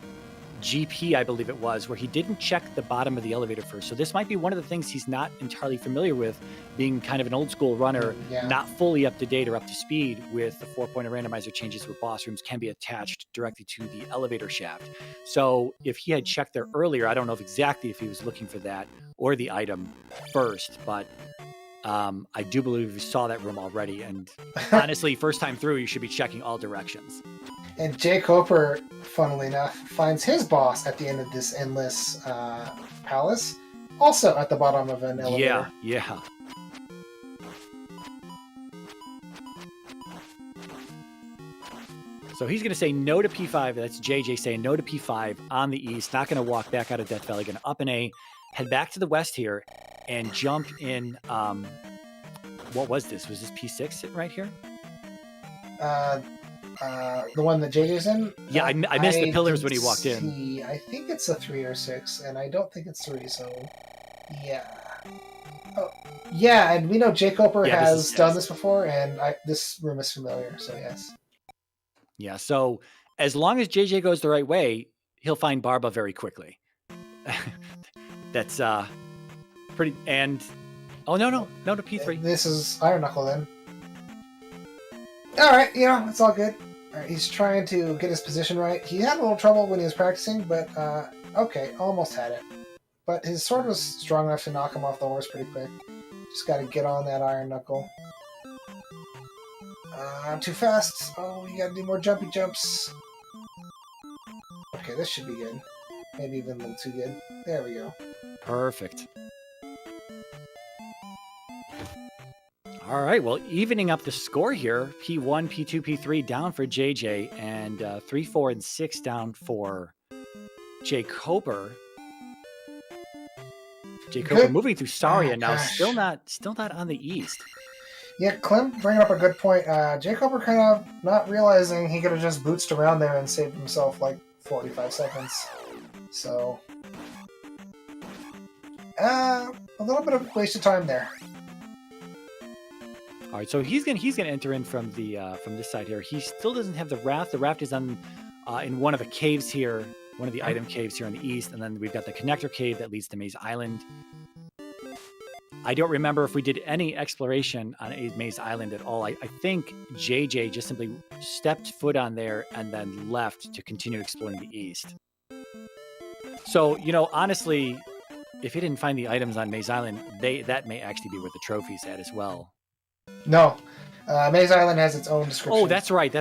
GP, I believe it was, where he didn't check the bottom of the elevator first. So this might be one of the things he's not entirely familiar with, being kind of an old school runner, not fully up to date or up to speed with the 4-point randomizer changes where boss rooms can be attached directly to the elevator shaft. So if he had checked there earlier, I don't know exactly if he was looking for that or the item first, but I do believe we saw that room already. And honestly, first time through, you should be checking all directions.
And jkoper, funnily enough, finds his boss at the end of this endless palace, also at the bottom of an elevator.
Yeah. So he's going to say no to P5. That's JJ saying no to P5 on the east. Not going to walk back out of Death Valley. Going to up an A, head back to the west here, and jump in. What was this? Was this P6 sitting right here?
The one that JJ's in?
Yeah, I missed the pillars when he walked in.
I think it's a 3 or 6, and I don't think it's 3, so yeah. Oh, yeah, and we know jkoper has done this before, and this room is familiar, so yes. Yeah,
so as long as JJ goes the right way, he'll find Barba very quickly. That's pretty, and oh no to P3.
This is Iron Knuckle then. Alright, it's all good. Alright, he's trying to get his position right. He had a little trouble when he was practicing, but okay, almost had it. But his sword was strong enough to knock him off the horse pretty quick. Just gotta get on that Iron Knuckle. I'm too fast. Oh, you gotta do more jumpy jumps. Okay, this should be good. Maybe even a little too good. There we go.
Perfect. All right, well, evening up the score here. P1, P2, P3 down for JJ, and 3, 4, and 6 down for jkoper. jkoper moving through Saria now, still not on the east.
Yeah, Clem bringing up a good point. jkoper kind of not realizing he could have just bootsed around there and saved himself like 45 seconds. So, a little bit of waste of time there.
All right, so he's gonna enter in from this side here. He still doesn't have the raft. The raft is on in one of the caves here, one of the item caves here on the east, and then we've got the connector cave that leads to Maze Island. I don't remember if we did any exploration on Maze Island at all. I think JJ just simply stepped foot on there and then left to continue exploring the east. So, honestly, if he didn't find the items on Maze Island, that may actually be where the trophy's at as well.
No, Maze Island has its own description.
Oh, that's right.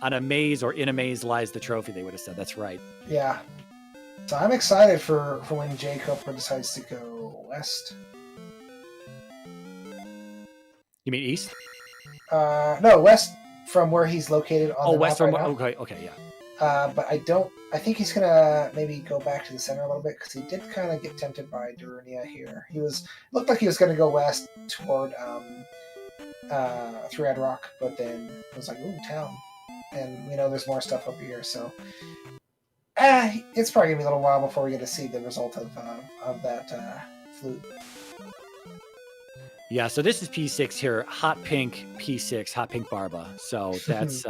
On a maze or in a maze lies the trophy. They would have said that's right.
Yeah. So I'm excited for when jkoper decides to go west.
You mean east?
No, west from where he's located on the
west
map
from
right now.
Okay, yeah.
But I think he's gonna maybe go back to the center a little bit because he did kind of get tempted by Durunia here. Looked like he was gonna go west toward Three-Eyed Rock, but then it was like, ooh, town, and we know there's more stuff over here. So, it's probably gonna be a little while before we get to see the result of that flute.
Yeah, so this is P6 here, hot pink P6, hot pink Barba. So that's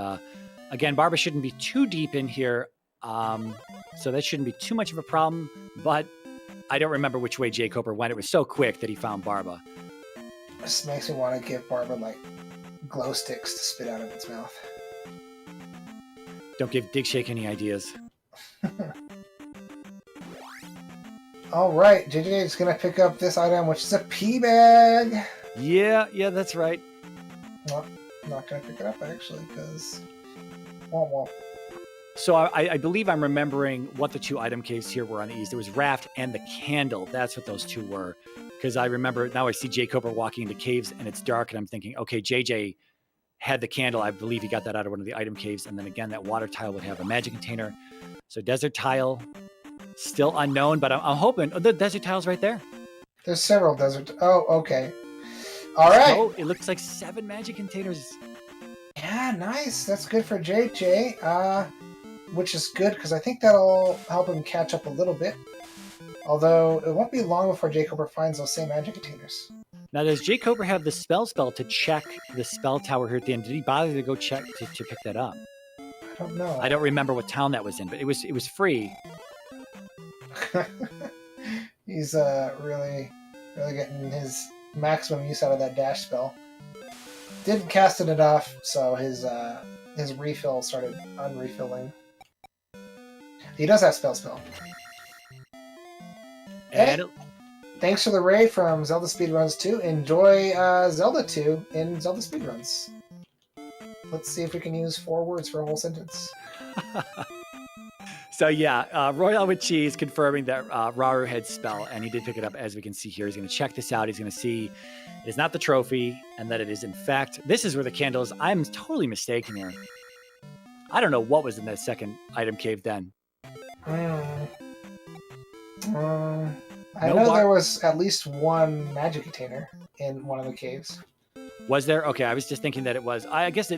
again, Barba shouldn't be too deep in here. So that shouldn't be too much of a problem, but I don't remember which way jkoper went. It was so quick that he found Barba.
This makes me want to give Barba like glow sticks to spit out of its mouth.
Don't give Dig Shake any ideas.
All right, JJ is going to pick up this item, which is a pea bag.
Yeah, that's right.
Well, I'm not going to pick it up, actually, because... Well.
So I believe I'm remembering what the two item caves here were on the east. It was Raft and the Candle. That's what those two were. Because I remember, now I see jkoper walking into caves, and it's dark, and I'm thinking, okay, JJ had the Candle. I believe he got that out of one of the item caves. And then again, that water tile would have a magic container. So desert tile, still unknown, but I'm hoping... Oh, the desert tile's right there.
There's several desert... Oh, okay. All right.
Oh, it looks like 7 magic containers.
Yeah, nice. That's good for JJ. Which is good, because I think that'll help him catch up a little bit. Although, it won't be long before jkoper finds those same magic containers.
Now, does jkoper have the spell to check the spell tower here at the end? Did he bother to go check to pick that up?
I don't know.
I don't remember what town that was in, but it was free.
He's really getting his maximum use out of that dash spell. Didn't cast it enough, so his refill started unrefilling. He does have spell. Hey, thanks for the raid from Zelda Speedruns 2. Enjoy Zelda 2 in Zelda Speedruns. Let's see if we can use 4 words for a whole sentence.
So yeah, Royal with Cheese confirming that Rauru had spell, and he did pick it up, as we can see here. He's going to check this out. He's going to see it is not the trophy, and that it is in fact, this is where the candle is. I'm totally mistaken here. I don't know what was in that second item cave then.
I know there was at least 1 magic container in one of the caves.
Was there? Okay, I was just thinking that it was. I guess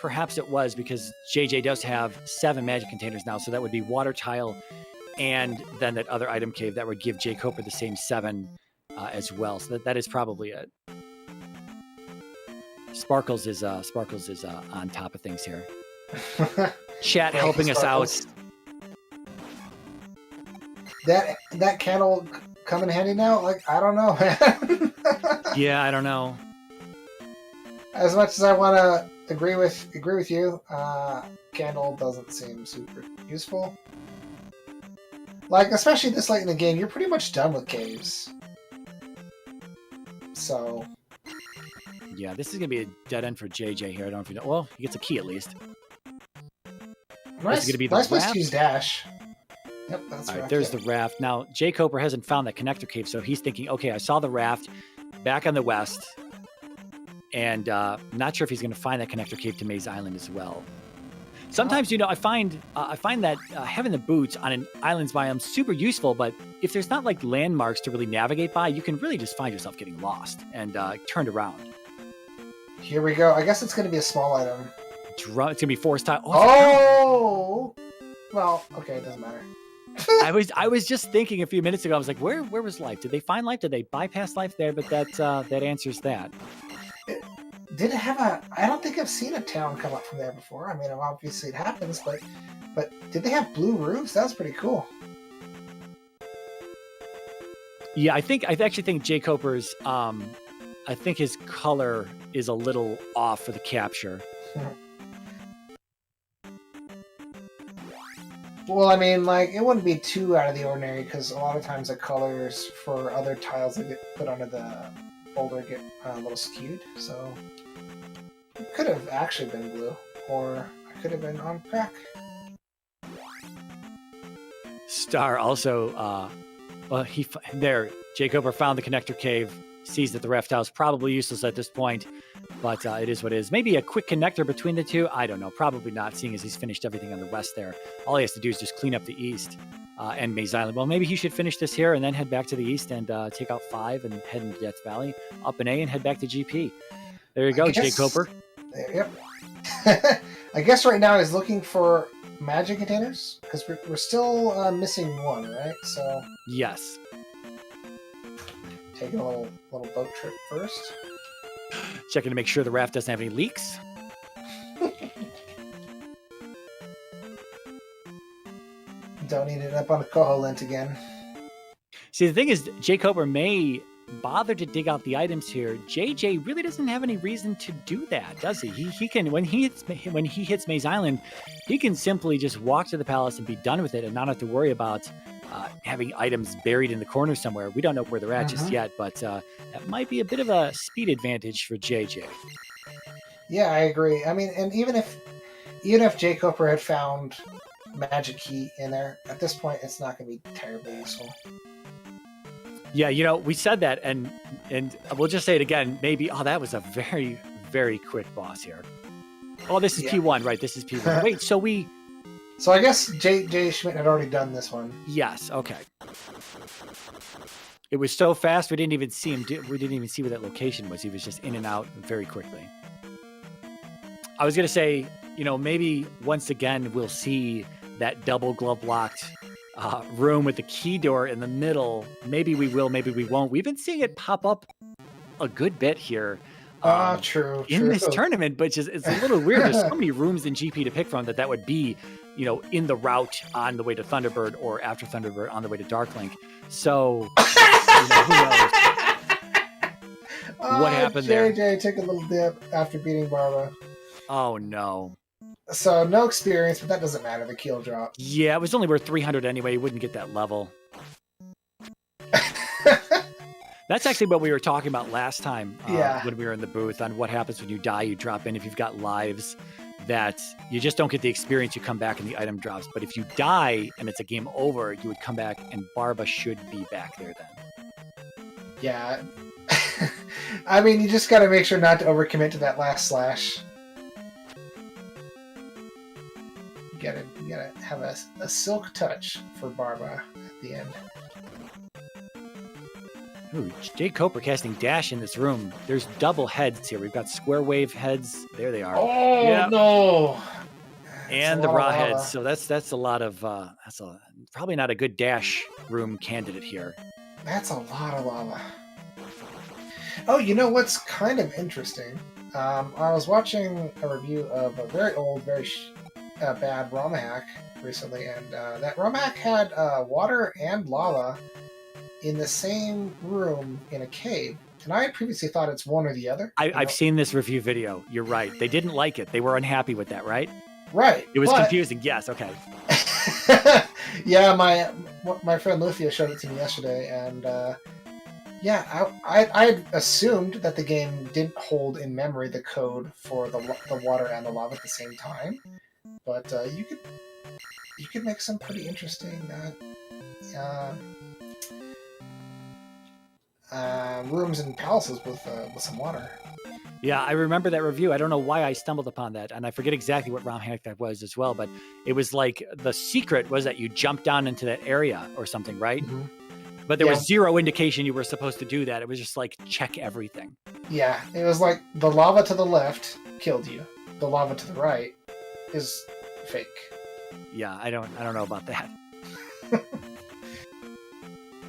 perhaps it was, because JJ does have 7 magic containers now, so that would be water tile and then that other item cave that would give jkoper the same 7 as well. So that is probably it. Sparkles is on top of things here. Chat helping us out.
That candle come in handy now? Like, I don't know, man.
Yeah, I don't know.
As much as I want to agree with you, candle doesn't seem super useful. Like, especially this late in the game, you're pretty much done with caves. So...
Yeah, this is going to be a dead end for JJ here. I don't know if you know. Well, he gets a key at least.
Nice place to use dash. Yep, that's right.
There's the raft. Now, jkoper hasn't found that connector cave, so he's thinking, okay, I saw the raft back on the west, and not sure if he's going to find that connector cave to Maze Island as well. Sometimes, I find that having the boots on an island's biome super useful, but if there's not like landmarks to really navigate by, you can really just find yourself getting lost and turned around.
Here we go. I guess it's going to be a small item.
It's going to be forest tile.
Oh! Well, okay, it doesn't matter.
I was just thinking a few minutes ago, I was like, where was life? Did they find life? Did they bypass life there? But that answers that.
Did it have I don't think I've seen a town come up from there before. I mean, obviously it happens, but did they have blue roofs? That was pretty cool.
Yeah, I actually think jkoper's, I think his color is a little off for the capture.
Well, I mean, like, it wouldn't be too out of the ordinary, because a lot of times the colors for other tiles that get put onto the boulder get a little skewed, so it could have actually been blue, or it could have been on crack.
Star also, jkoper found the connector cave, sees that the raft tile is probably useless at this point, but it is what it is. Maybe a quick connector between the two? I don't know. Probably not, seeing as he's finished everything on the west there. All he has to do is just clean up the east and Maze Island. Well, maybe he should finish this here and then head back to the east and take out 5 and head into Death Valley, up an A, and head back to GP. There you go, jkoper.
Yep. I guess right now he's looking for magic containers, because we're still missing 1, right? So
yes.
Taking a little boat trip first.
Checking to make sure the raft doesn't have any leaks.
Don't need it up on a coho lint again.
See, the thing is, jkoper may bother to dig out the items here. JJ really doesn't have any reason to do that, does he? He can, when he hits Maze Island, he can simply just walk to the palace and be done with it and not have to worry about having items buried in the corner somewhere. We don't know where they're at just yet, but that might be a bit of a speed advantage for JJ.
Yeah, I agree. I mean, and even if jkoper had found magic key in there, at this point, it's not going to be terribly useful.
Yeah, you know, we said that, and we'll just say it again. Maybe, that was a very, very quick boss here. Oh, this is P1, right? This is P1. Wait,
So I guess J. Schmidt had already done this one.
Yes, okay. It was so fast, we didn't even see him. We didn't even see where that location was. He was just in and out very quickly. I was going to say, you know, maybe once again we'll see that double glove locked room with the key door in the middle. Maybe we will, maybe we won't. We've been seeing it pop up a good bit here.
True.
In this tournament, but it's a little weird. There's so many rooms in GP to pick from that would be, you know, in the route on the way to Thunderbird or after Thunderbird on the way to Darklink. So, you know, who knows what happened there?
JJ took a little dip after beating Barba.
Oh, no.
So, no experience, but that doesn't matter. The keel drop.
Yeah, it was only worth 300 anyway. You wouldn't get that level. That's actually what we were talking about last time when we were in the booth on what happens when you die. You drop in if you've got lives, that you just don't get the experience. You come back and the item drops. But if you die and it's a game over, you would come back and Barba should be back there then.
Yeah. I mean, you just got to make sure not to overcommit to that last slash. You gotta have a silk touch for Barba at the end.
Ooh, jkoper casting dash in this room. There's double heads here. We've got square wave heads. There they are.
Oh no!
And the raw heads. So that's a lot of probably not a good dash room candidate here.
That's a lot of lava. Oh, you know what's kind of interesting? I was watching a review of a very old, very bad ROM hack recently, and that ROM hack had water and lava in the same room in a cave. And I had previously thought it's one or the other.
I've seen this review video. You're right. They didn't like it. They were unhappy with that, right?
Right.
It was confusing. Yes. Okay.
Yeah, my friend Luthia showed it to me yesterday, and I had assumed that the game didn't hold in memory the code for the water and the lava at the same time. But you could make some pretty interesting rooms and palaces with some water.
Yeah, I remember that review. I don't know why I stumbled upon that, and I forget exactly what ROM hack that was as well, but it was like the secret was that you jump down into that area or something, right? Mm-hmm. But there was zero indication you were supposed to do that. It was just like, check everything.
Yeah, it was like the lava to the left killed you. The lava to the right is fake.
Yeah, I don't know about that.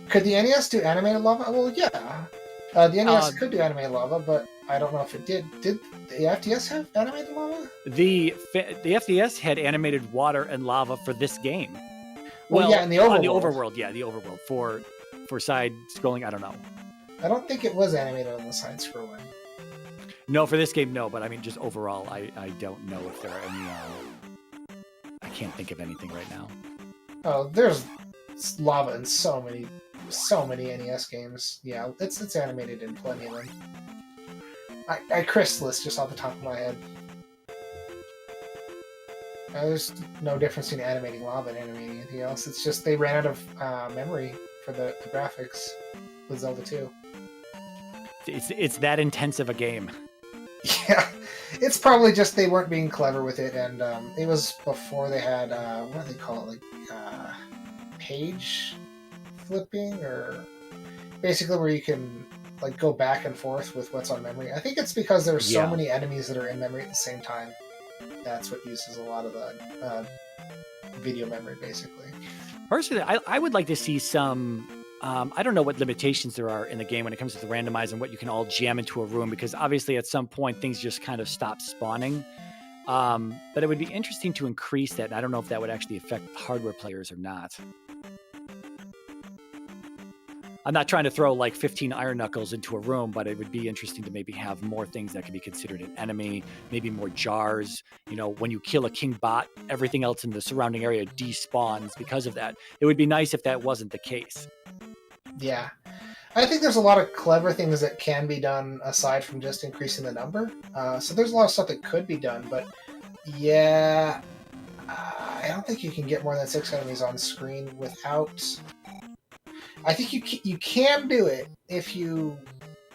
Could the NES do animated lava? Well, yeah. The NES could do animated lava, but I don't know if it did. Did the FDS have animated lava?
The FDS had animated water and lava for this game.
Well, yeah, in the overworld.
The overworld, yeah, the overworld. For side scrolling, I don't know.
I don't think it was animated on the side scrolling.
No, for this game, no. But I mean, just overall, I don't know if there are any. I can't think of anything right now.
Oh, there's lava in so many NES games. Yeah, it's animated in plenty of them. I Chrysalis just off the top of my head. There's no difference between animating lava and animating anything else. It's just they ran out of memory for the graphics with Zelda 2.
It's that intensive a game.
Yeah, it's probably just they weren't being clever with it, and it was before they had what do they call it, like page flipping, or basically where you can like go back and forth with what's on memory. I think it's because there's so many enemies that are in memory at the same time. That's what uses a lot of the video memory, basically.
Personally, I would like to see some. I don't know what limitations there are in the game when it comes to the randomizer and what you can all jam into a room, because obviously at some point things just kind of stop spawning. But it would be interesting to increase that. And I don't know if that would actually affect hardware players or not. I'm not trying to throw like 15 iron knuckles into a room, but it would be interesting to maybe have more things that could be considered an enemy, maybe more jars. You know, when you kill a king bot, everything else in the surrounding area despawns because of that. It would be nice if that wasn't the case.
Yeah. I think there's a lot of clever things that can be done aside from just increasing the number. So there's a lot of stuff that could be done, but yeah, I don't think you can get more than 6 enemies on screen without... I think you can do it if you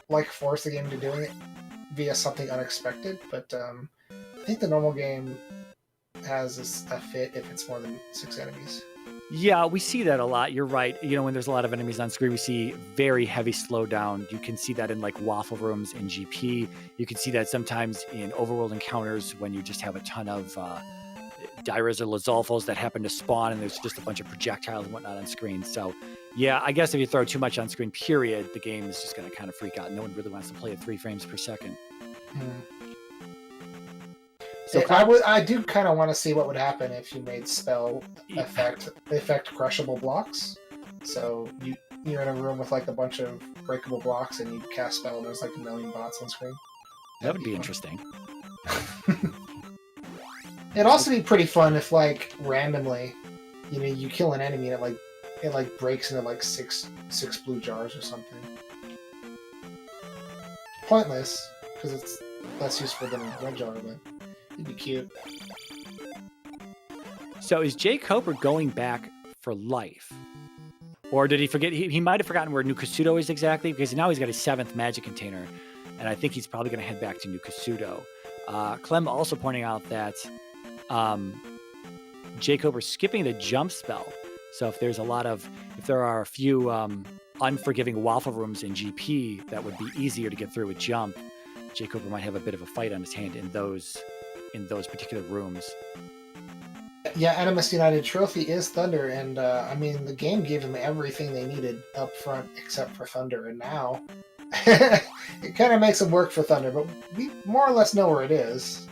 like force the game into doing it via something unexpected, but I think the normal game has a fit if it's more than 6 enemies.
Yeah, we see that a lot. You're right. You know, when there's a lot of enemies on screen, we see very heavy slowdown. You can see that in like waffle rooms in GP. You can see that sometimes in overworld encounters when you just have a ton of Dyras or Lizalfos that happen to spawn and there's just a bunch of projectiles and whatnot on screen. So yeah, I guess if you throw too much on screen, period, the game is just going to kind of freak out. No one really wants to play at 3 frames per second.
So I do kind of want to see what would happen if you made spell affect crushable blocks. So you're in a room with like a bunch of breakable blocks and you cast spell and there's like 1 million bots on screen.
That would be interesting.
It'd also be pretty fun if like randomly, you know, you kill an enemy and it breaks into like six blue jars or something. Pointless because it's less useful than a red jar, but it'd be cute.
So is jkoper going back for life? Or did he forget? He might have forgotten where New Kasudo is exactly, because now he's got his 7th magic container, and I think he's probably going to head back to New Kasudo. Clem also pointing out that jkoper's skipping the jump spell. So if there are a few unforgiving waffle rooms in GP that would be easier to get through with jump, jkoper might have a bit of a fight on his hand in those particular rooms.
Yeah, Animus United trophy is Thunder, and I mean, the game gave them everything they needed up front except for Thunder, and now it kind of makes them work for Thunder, but we more or less know where it is.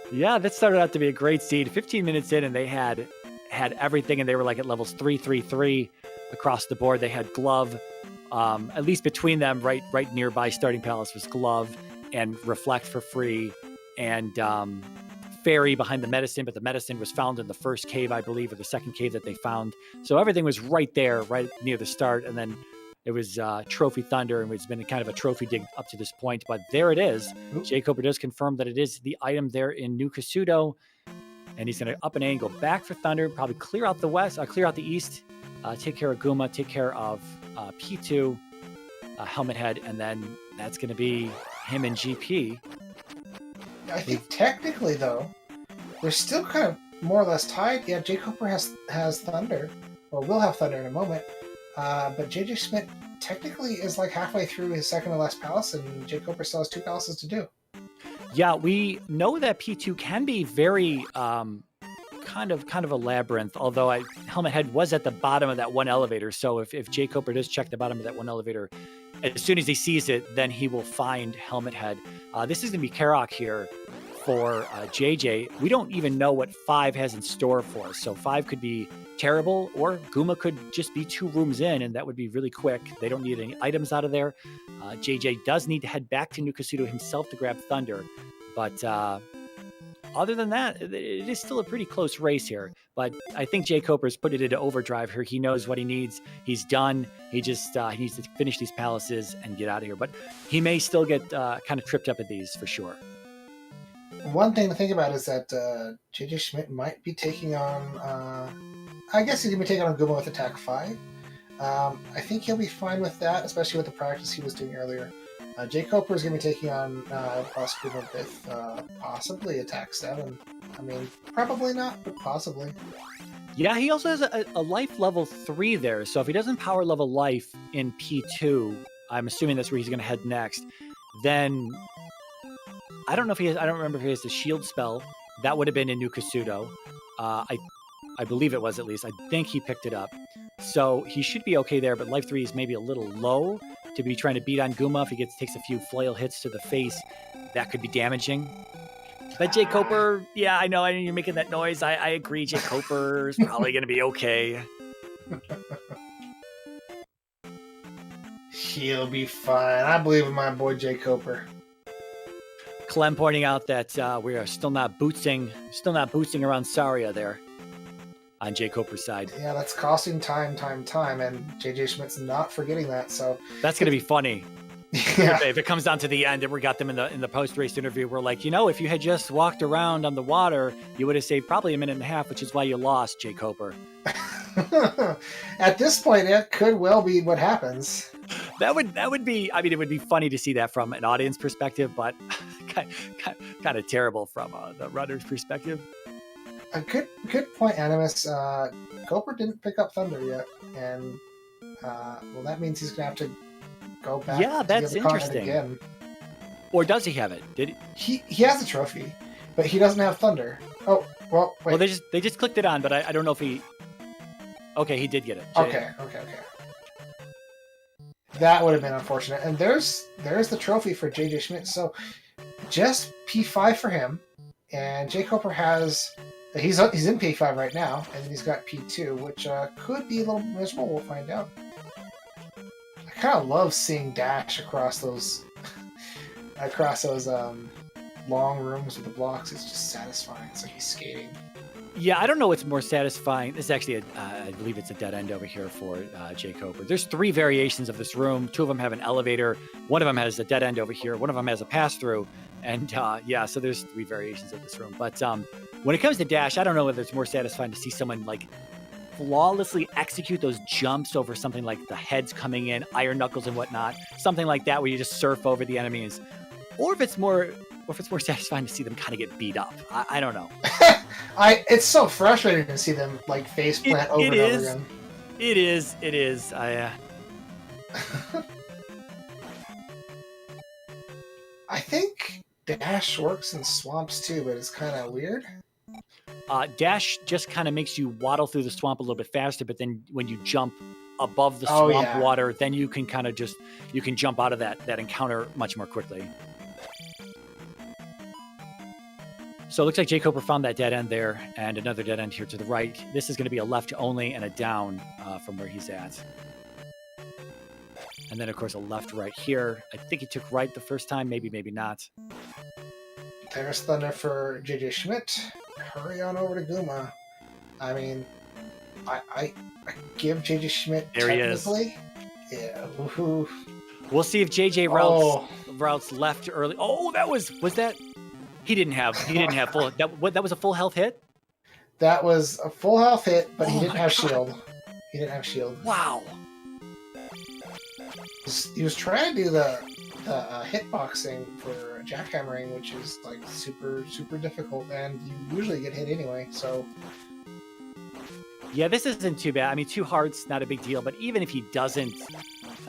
Yeah, that started out to be a great seed. 15 minutes in, and they had everything, and they were like at levels 3, 3, 3 across the board. They had Glove, at least between them, right nearby Starting Palace was Glove and Reflect for free, and Fairy behind the medicine, but the medicine was found in the first cave, I believe, or the second cave that they found. So everything was right there, right near the start, and then it was Trophy Thunder, and it's been kind of a trophy dig up to this point, but there it is. jkoper does confirm that it is the item there in New Kasudo, and he's going to up an angle back for Thunder, probably clear out the east, take care of Guma, take care of P2, Helmet Head, and then that's going to be him in GP.
I think technically, though, they're still kind of more or less tied. Yeah, jkoper has Thunder, or will have Thunder in a moment, but JJ Schmidt technically is like halfway through his second to last palace, and jkoper still has 2 palaces to do.
Yeah, we know that P2 can be very kind of a labyrinth, although Helmet Head was at the bottom of that one elevator, so if jkoper does check the bottom of that one elevator, as soon as he sees it, then he will find Helmet Head. This is going to be Karok here for JJ. We don't even know what 5 has in store for us, so 5 could be terrible, or Guma could just be 2 rooms in, and that would be really quick. They don't need any items out of there. JJ does need to head back to New Kasudo himself to grab Thunder, but other than that, it is still a pretty close race here. But I think jkoper's put it into overdrive here. He knows what he needs. He's done. He just he needs to finish these palaces and get out of here. But he may still get kind of tripped up at these for sure.
One thing to think about is that JJ Schmidt might be taking on... I guess he's going to be taking on Guma with Attack 5. I think he'll be fine with that, especially with the practice he was doing earlier. jkoper is going to be taking on Boss Guma with possibly Attack 7. I mean, probably not, but possibly.
Yeah, he also has a life level 3 there, so if he doesn't power level life in P2, I'm assuming that's where he's going to head next, then I don't remember if he has the shield spell. That would have been in New Kasudo. I believe it was, at least. I think he picked it up. So he should be okay there, but life 3 is maybe a little low to be trying to beat on Guma. If he takes a few flail hits to the face, that could be damaging. But jkoper, yeah, I know you're making that noise. I agree, jkoper is probably going to be okay.
He'll be fine. I believe in my boy jkoper.
Clem pointing out that we are still not boosting around Saria there on jkoper's side.
Yeah, that's costing time, and JJ Schmidt's not forgetting that. So
that's going to be funny.
Yeah.
If it comes down to the end and we got them in the post-race interview, we're like, if you had just walked around on the water, you would have saved probably a minute and a half, which is why you lost, jkoper.
At this point, it could well be what happens.
That would be. I mean, it would be funny to see that from an audience perspective, but kind of terrible from the runner's perspective.
A good point, Animus. Koper didn't pick up Thunder yet, and well, that means he's gonna have to go back.
Yeah,
to
that's
the other continent
interesting.
Again.
Or does he have it? Did
he has a trophy, but he doesn't have Thunder. Oh, well, wait.
Well, they just clicked it on, but I don't know if he. Okay, he did get it.
Okay. That would have been unfortunate. And there's the trophy for JJ Schmidt. So just P5 for him, and jkoper has. He's in P5 right now, and then he's got P2, which could be a little miserable. We'll find out. I kind of love seeing Dash across those long rooms with the blocks. It's just satisfying. It's like he's skating.
Yeah, I don't know what's more satisfying. This is actually, I believe it's a dead end over here for jkoper. There's 3 variations of this room. 2 of them have an elevator. One of them has a dead end over here. One of them has a pass-through. And so there's 3 variations of this room. But when it comes to Dash, I don't know whether it's more satisfying to see someone like flawlessly execute those jumps over something like the heads coming in, iron knuckles and whatnot, something like that where you just surf over the enemies, or if it's more satisfying to see them kind of get beat up. I don't know.
It's so frustrating to see them like face plant over and over again.
It is.
I think Dash works in swamps too, but it's kind of weird.
Dash just kind of makes you waddle through the swamp a little bit faster, but then when you jump above the swamp water, then you can kind of you can jump out of that encounter much more quickly. So it looks like jkoper found that dead end there, and another dead end here to the right. This is going to be a left only and a down from where he's at. And then, of course, a left-right here. I think he took right the first time, maybe not.
There's Thunder for JJ Schmidt. Hurry on over to Guma. I mean, I give JJ Schmidt
there
technically. Yeah. Woohoo.
We'll see if JJ routes left early. Oh, was that? He didn't have full. That was a full health hit.
That was a full health hit, but he didn't have shield. He didn't have shield.
Wow.
He was trying to do the hitboxing for jackhammering, which is like super difficult, and you usually get hit anyway. So
yeah, this isn't too bad. I mean, 2 hearts, not a big deal. But even if he doesn't,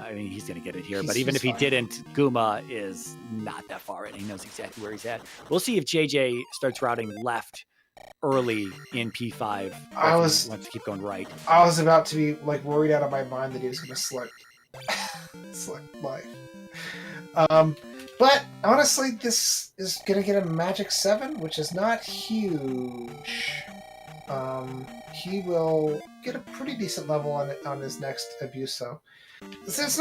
I mean, he's going to get it here. But even if he didn't, Guma is not that far in. He knows exactly where he's at. We'll see if JJ starts routing left early in P5.
I
wants to keep going right.
I was about to be like worried out of my mind that he was going to select life. But honestly, this is going to get a Magic 7, which is not huge. He will get a pretty decent level on his next abuse, though. It's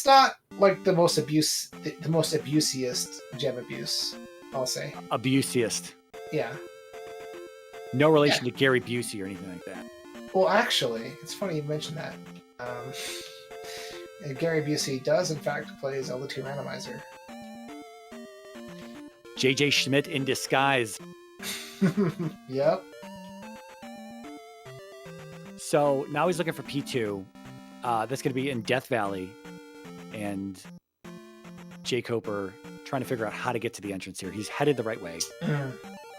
not like the most abusiest gem abuse, I'll say.
Abusiest.
Yeah.
No relation to Gary Busey or anything like that.
Well, actually, it's funny you mentioned that. Gary Busey does, in fact, play Zelda 2 Randomizer.
JJ Schmidt in disguise.
Yep.
So now he's looking for P2. That's going to be in Death Valley. And jkoper trying to figure out how to get to the entrance here. He's headed the right way.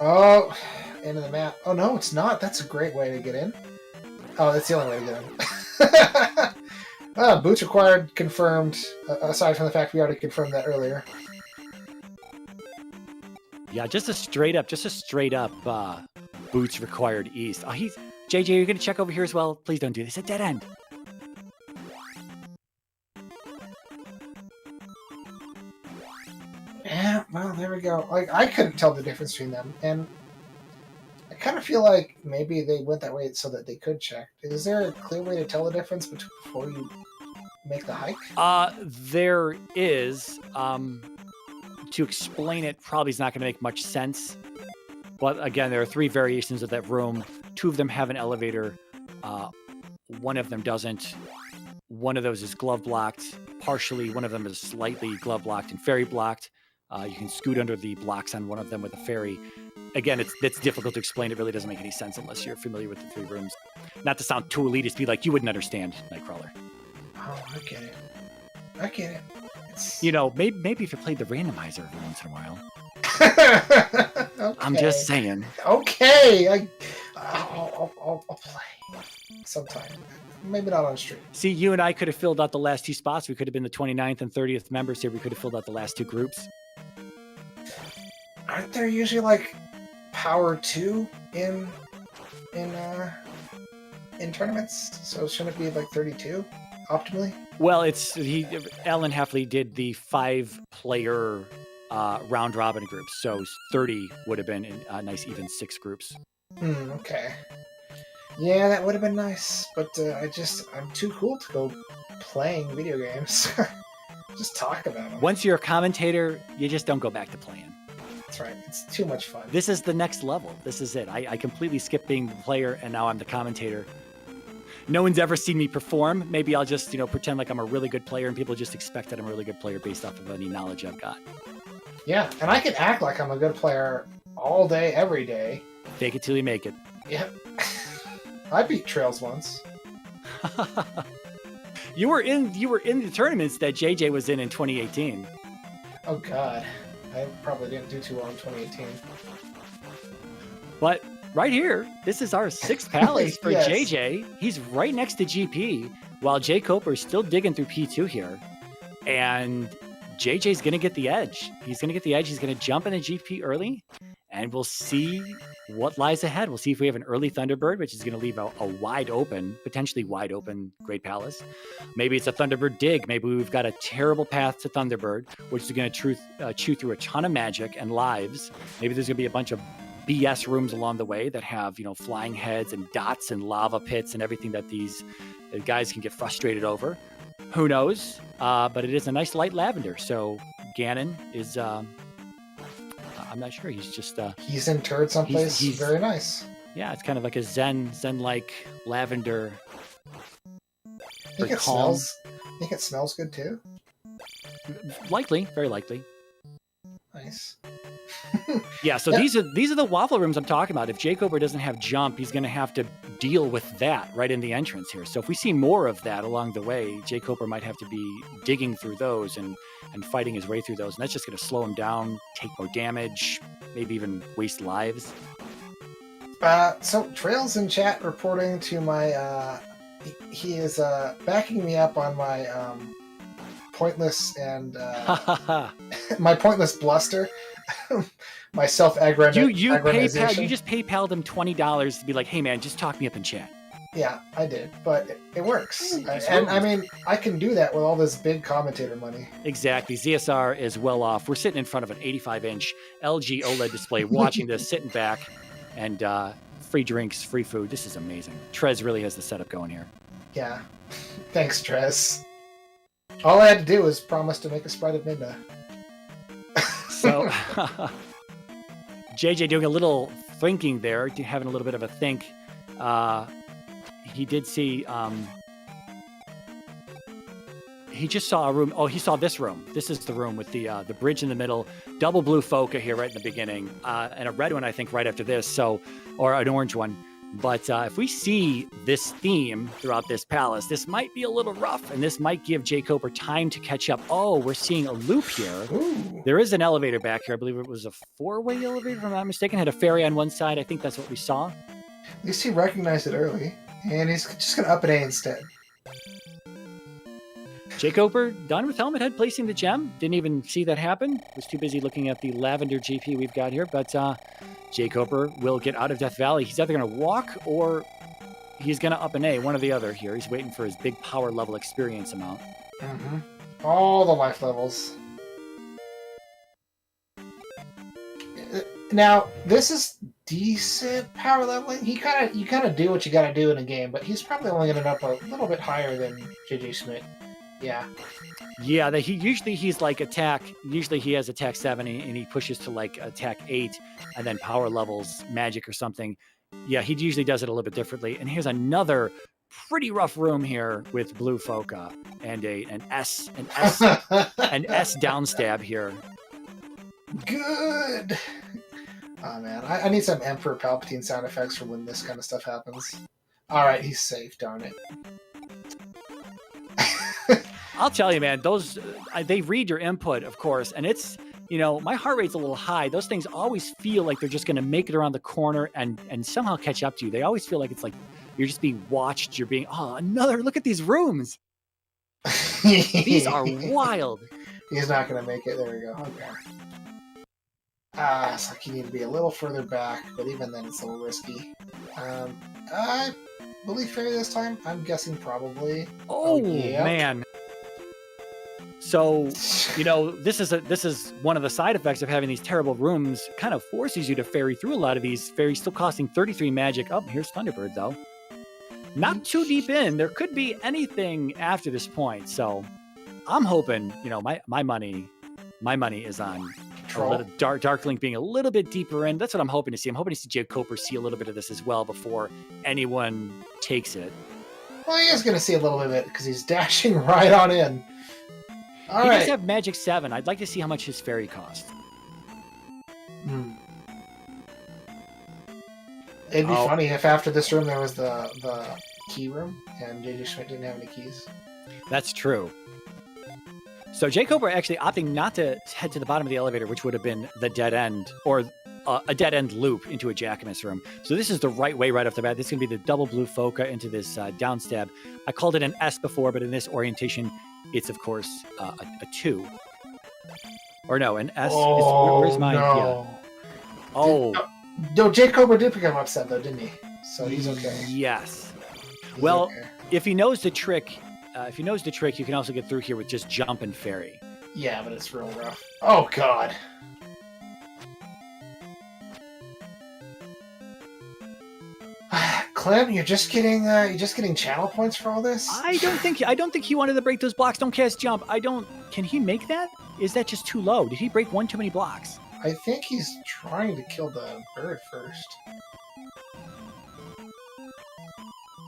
Oh, end of the map. Oh, no, it's not. That's a great way to get in. Oh, that's the only way to get in. Boots required, confirmed, aside from the fact we already confirmed that earlier.
Yeah, just a straight up boots required east. Oh, JJ, you're going to check over here as well? Please don't do this. It's a dead end.
Yeah, well, there we go. Like, I couldn't tell the difference between them, and I kind of feel like maybe they went that way so that they could check. Is there a clear way to tell the difference before you make the hike?
There is. To explain it probably is not going to make much sense. But again, there are 3 variations of that room. 2 of them have an elevator. One of them doesn't. One of those is glove blocked partially. One of them is slightly glove blocked and fairy blocked. You can scoot under the blocks on one of them with a fairy. Again, it's difficult to explain. It really doesn't make any sense unless you're familiar with the 3 rooms. Not to sound too elitist, be like, you wouldn't understand Nightcrawler.
Oh, I get it. I get it.
You know, maybe if you played the randomizer every once in a while.
Okay.
I'm just saying.
Okay, I'll play sometime. Maybe not on stream.
See, you and I could have filled out the last 2 spots. We could have been the 29th and 30th members here. We could have filled out the last 2 groups.
Aren't there usually like power 2 in tournaments? So shouldn't it be like 32 optimally?
Well, Alan Heffley did the 5-player round robin groups, so 30 would have been in nice even 6 groups.
Okay. Yeah, that would have been nice, but I'm too cool to go playing video games. Just talk about them.
Once you're a commentator, you just don't go back to playing.
That's right. It's too much fun.
This is the next level. This is it. I completely skipped being the player, and now I'm the commentator. No one's ever seen me perform. Maybe I'll just, pretend like I'm a really good player, and people just expect that I'm a really good player based off of any knowledge I've got.
Yeah, and I can act like I'm a good player all day, every day.
Fake it till you make it.
Yep. I beat Trails once.
You were in the tournaments that JJ was in 2018.
Oh God, I probably didn't do too well in 2018.
But right here, this is our 6th palace for
Yes.
JJ. He's right next to GP, while jkoper is still digging through P2 here. And JJ's going to get the edge. He's going to get the edge. He's going to jump into GP early, and we'll see what lies ahead. We'll see if we have an early Thunderbird, which is going to leave a wide open, potentially wide open Great Palace. Maybe it's a Thunderbird dig. Maybe we've got a terrible path to Thunderbird, which is going to chew through a ton of magic and lives. Maybe there's going to be a bunch of BS rooms along the way that have, flying heads and dots and lava pits and everything that these guys can get frustrated over. Who knows? But it is a nice light lavender. So Ganon is, I'm not sure. He's just...
he's interred someplace.
He's
very nice.
Yeah, it's kind of like a zen-like lavender.
I think it smells good too.
Likely, very likely.
Nice.
Yeah, so these are the waffle rooms I'm talking about. If jkoper doesn't have jump, he's going to have to deal with that right in the entrance here. So if we see more of that along the way, jkoper might have to be digging through those and fighting his way through those. And that's just going to slow him down, take more damage, maybe even waste lives.
So Trails in chat reporting to my... he is backing me up on my pointless and... my pointless bluster. My self-aggrandization.
You just PayPal'd him $20 to be like, hey man, just talk me up in chat.
Yeah, I did, but it works.
And
I mean, I can do that with all this big commentator money.
Exactly. ZSR is well off. We're sitting in front of an 85-inch LG OLED display, watching this, sitting back, and free drinks, free food. This is amazing. Trez really has the setup going here.
Yeah. Thanks, Trez. All I had to do was promise to make a Sprite of Midna.
So, JJ doing a little thinking there, having a little bit of a think. He did see, he just saw a room. Oh, he saw this room. This is the room with the bridge in the middle, double blue Foca here right in the beginning, and a red one, I think, right after this. So, or an orange one. But if we see this theme throughout this palace, this might be a little rough, and this might give jkoper time to catch up. Oh, we're seeing a loop here.
Ooh.
There is an elevator back here. I believe it was a 4-way elevator, if I'm not mistaken. Had a fairy on one side. I think that's what we saw.
At least he recognized it early, and he's just going to up an A instead.
jkoper done with Helmet Head placing the gem. Didn't even see that happen. Was too busy looking at the lavender GP we've got here. But jkoper will get out of Death Valley. He's either going to walk or he's going to up an A, one or the other here. He's waiting for his big power level experience amount.
Mm-hmm. All the life levels. Now, this is decent power leveling. You kind of do what you got to do in a game, but he's probably only going to end up a little bit higher than JJ Schmidt Yeah.
Yeah, he's like attack. Usually he has attack 7 and he pushes to like attack 8 and then power levels magic or something. Yeah, he usually does it a little bit differently. And here's another pretty rough room here with blue Foca and an S down stab here.
Good. Oh man, I need some Emperor Palpatine sound effects for when this kind of stuff happens. All right, he's safe. Darn it.
I'll tell you, man, those they read your input, of course, and it's, you know, my heart rate's a little high. Those things always feel like they're just going to make it around the corner and somehow catch up to you. They always feel like it's like you're just being watched. You're being, look at these rooms. These are wild.
He's not going to make it. There we go. Okay. It's like you need to be a little further back, but even then it's a little risky. I believe fairy this time. I'm guessing probably.
Oh yep. Man. So, you know, this is one of the side effects of having these terrible rooms. Kind of forces you to ferry through a lot of these. Fairies still costing 33 magic. Oh, here's Thunderbird though. Not too deep in. There could be anything after this point. So, I'm hoping, you know, my money is on a little Dark Link being a little bit deeper in. That's what I'm hoping to see. I'm hoping to see jkoper see a little bit of this as well before anyone takes it.
Well, he is going to see a little bit of it because he's dashing right on in.
He does have magic 7. I'd like to see how much his fairy cost.
It'd be funny if after this room there was the key room and JJ Schmidt didn't have any keys.
That's true. So jkoper actually opting not to head to the bottom of the elevator, which would have been the dead end, or a dead end loop into a Jackamus room. So this is the right way right off the bat. This is going to be the double blue Foca into this down stab. I called it an S before, but in this orientation, it's of course a 2. Or no, an S. Where's mine?
No.
Yeah. Oh.
No, jkoper did become upset though, didn't he? So he's okay.
Yes.
He's
well,
okay.
if he knows the trick, you can also get through here with just jump and fairy.
Yeah, but it's real rough. Oh God. Clem, you're just getting channel points for all this?
I don't think he wanted to break those blocks. Don't cast jump. Can he make that? Is that just too low? Did he break one too many blocks?
I think he's trying to kill the bird first.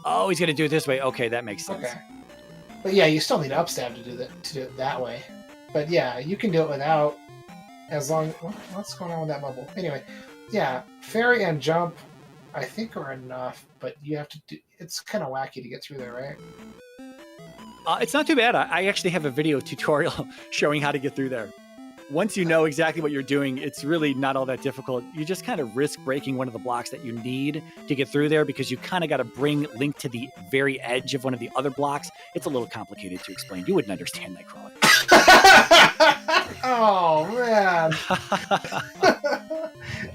Oh, he's gonna do it this way. Okay, that makes sense.
Okay. But yeah, you still need upstab to do it that way. But yeah, you can do it without, as long. What's going on with that bubble? Anyway, yeah, fairy and jump, I think are enough. But you have to do. It's kind of wacky to get through there, right?
It's not too bad. I actually have a video tutorial showing how to get through there. Once you know exactly what you're doing, it's really not all that difficult. You just kind of risk breaking one of the blocks that you need to get through there because you kind of got to bring Link to the very edge of one of the other blocks. It's a little complicated to explain. You wouldn't understand Nightcrawler.
Oh, man.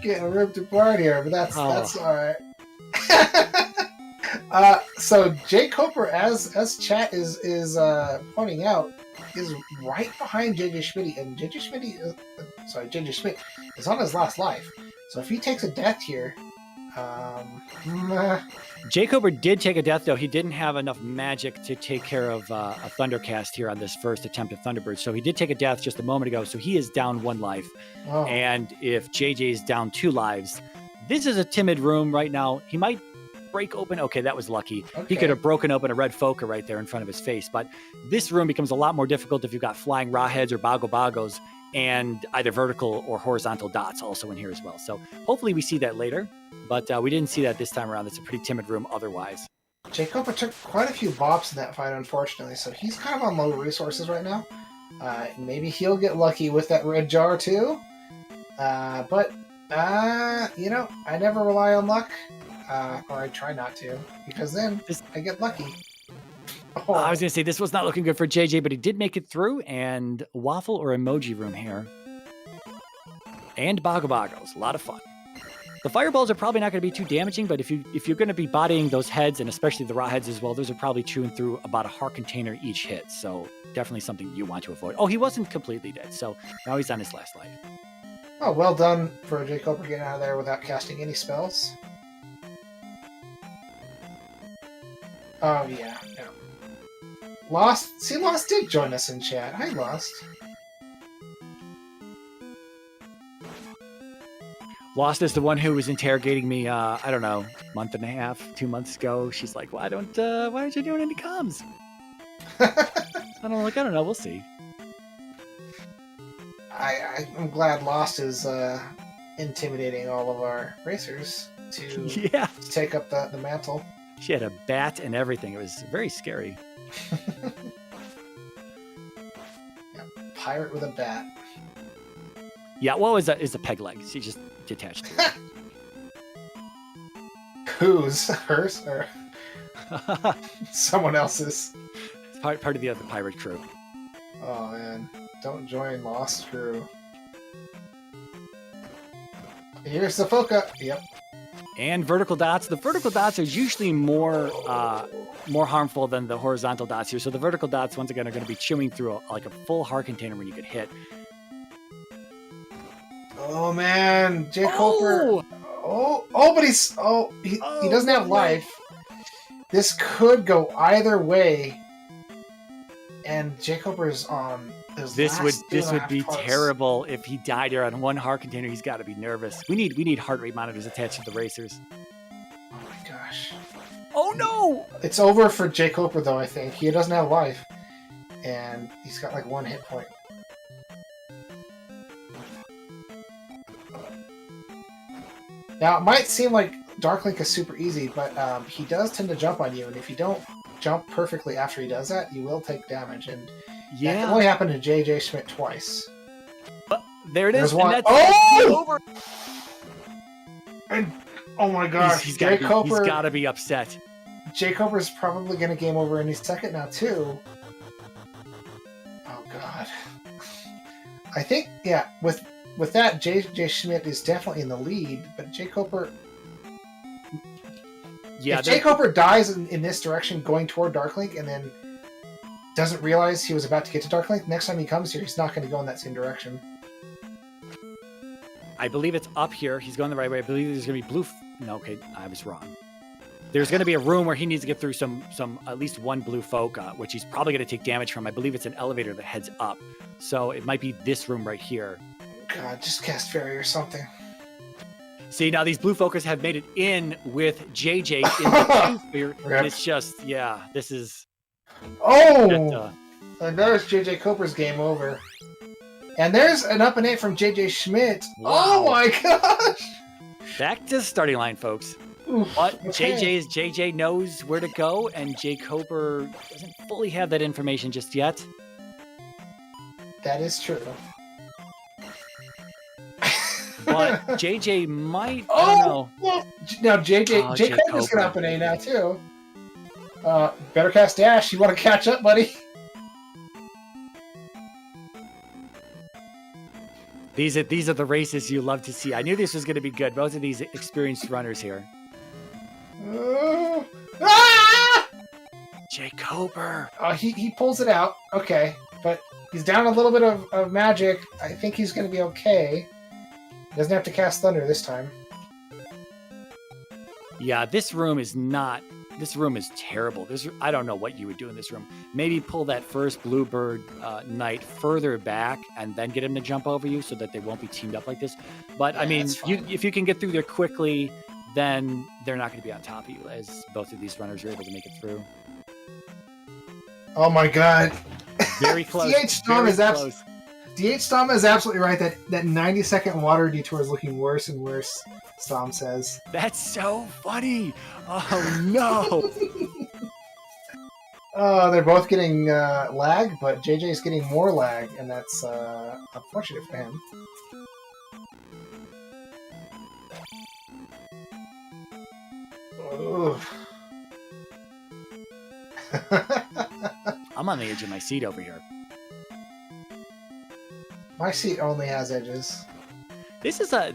Getting ripped apart here, but that's all right. So jkoper, as chat is pointing out, is right behind JJ Schmidt, and JJ Schmidt is on his last life. So if he takes a death here,
jkoper did take a death, though. He didn't have enough magic to take care of a Thundercast here on this first attempt at Thunderbird. So he did take a death just a moment ago. So he is down 1 life. Oh. And if JJ is down 2 lives, this is a timid room right now. He might break open. Okay, that was lucky. Okay. He could have broken open a red Foca right there in front of his face. But this room becomes a lot more difficult if you've got flying rawheads or bogos and either vertical or horizontal dots also in here as well. So hopefully we see that later. But we didn't see that this time around. It's a pretty timid room otherwise.
jkoper took quite a few bops in that fight, unfortunately. So he's kind of on low resources right now. Maybe he'll get lucky with that red jar too. But you know, I never rely on luck. Or I try not to, because then I get lucky. Oh.
I was going to say, this was not looking good for JJ, but he did make it through, and waffle or emoji room here. And bogos, a lot of fun. The fireballs are probably not going to be too damaging, but if you're going to be bodying those heads, and especially the raw heads as well, those are probably chewing through about a heart container each hit, so definitely something you want to avoid. Oh, he wasn't completely dead, so now he's on his last life.
Oh, well done for jkoper getting out of there without casting any spells. Oh, yeah. Lost. See, Lost did join us in chat. Hi, Lost.
Lost is the one who was interrogating me, I don't know, month and a half, 2 months ago. She's like, why aren't you doing any comms? I don't know, we'll see.
I'm glad Lost is intimidating all of our racers to take up the mantle.
She had a bat and everything. It was very scary.
Yeah, pirate with a bat.
Yeah, what was that? Is a peg leg. She just detached to it.
Whose? Hers? Or someone else's?
It's part of the other pirate crew.
Oh, man. Don't join Lost crew. Here's the Foca. Yep.
And vertical dots. The vertical dots are usually more harmful than the horizontal dots here. So the vertical dots, once again, are going to be chewing through a full heart container when you get hit.
Oh, man. jkoper. But he doesn't have life. This could go either way. And jkoper's on
This would be terrible if he died here on one heart container. He's got to be nervous. We need heart rate monitors attached to the racers.
Oh my gosh!
Oh no!
It's over for jkoper though. I think he doesn't have life, and he's got like 1 hit point. Now it might seem like Dark Link is super easy, but he does tend to jump on you, and if you don't jump perfectly after he does that, you will take damage. And that can only happen to JJ Schmidt twice.
There it is.
There's one.
And that's over.
And oh my gosh,
he's got to be upset.
jkoper's probably going to game over any second now too. Oh god. I think with that, JJ Schmidt is definitely in the lead, but jkoper. Yeah, if jkoper dies in this direction going toward Darklink and then doesn't realize he was about to get to Darklink, next time he comes here, he's not going to go in that same direction.
I believe it's up here. He's going the right way. I believe there's going to be blue. No, okay, I was wrong. There's going to be a room where he needs to get through some at least one blue Foca, which he's probably going to take damage from. I believe it's an elevator that heads up. So it might be this room right here.
God, just cast Fairy or something.
See, now these blue Focas have made it in with JJ in the sphere. And it's just, this is...
Oh! And there's jkoper's game over. And there's an up and 8 from JJ Schmidt. Wow. Oh my gosh!
Back to the starting line, folks.
Oof,
But
okay.
JJ knows where to go, and jkoper doesn't fully have that information just yet.
That is true.
But JJ might. I don't know.
Well, now jkoper's gonna up an A now too. Better cast Dash. You want to catch up, buddy?
These are the races you love to see. I knew this was going to be good. Both of these experienced runners here. jkoper.
He pulls it out. Okay, but he's down a little bit of magic. I think he's going to be okay. He doesn't have to cast Thunder this time.
Yeah, this room is not... This room is terrible. I don't know what you would do in this room. Maybe pull that first Bluebird Knight further back and then get him to jump over you so that they won't be teamed up like this. But, I mean, if you can get through there quickly, then they're not going to be on top of you, as both of these runners are able to make it through.
Oh my god.
Very close.
DH Stom is absolutely right. That 90-second water detour is looking worse and worse, Stom says.
That's so funny. Oh, no.
They're both getting lag, but JJ's getting more lag, and that's unfortunate for him.
I'm on the edge of my seat over here.
My seat only has edges.
This is a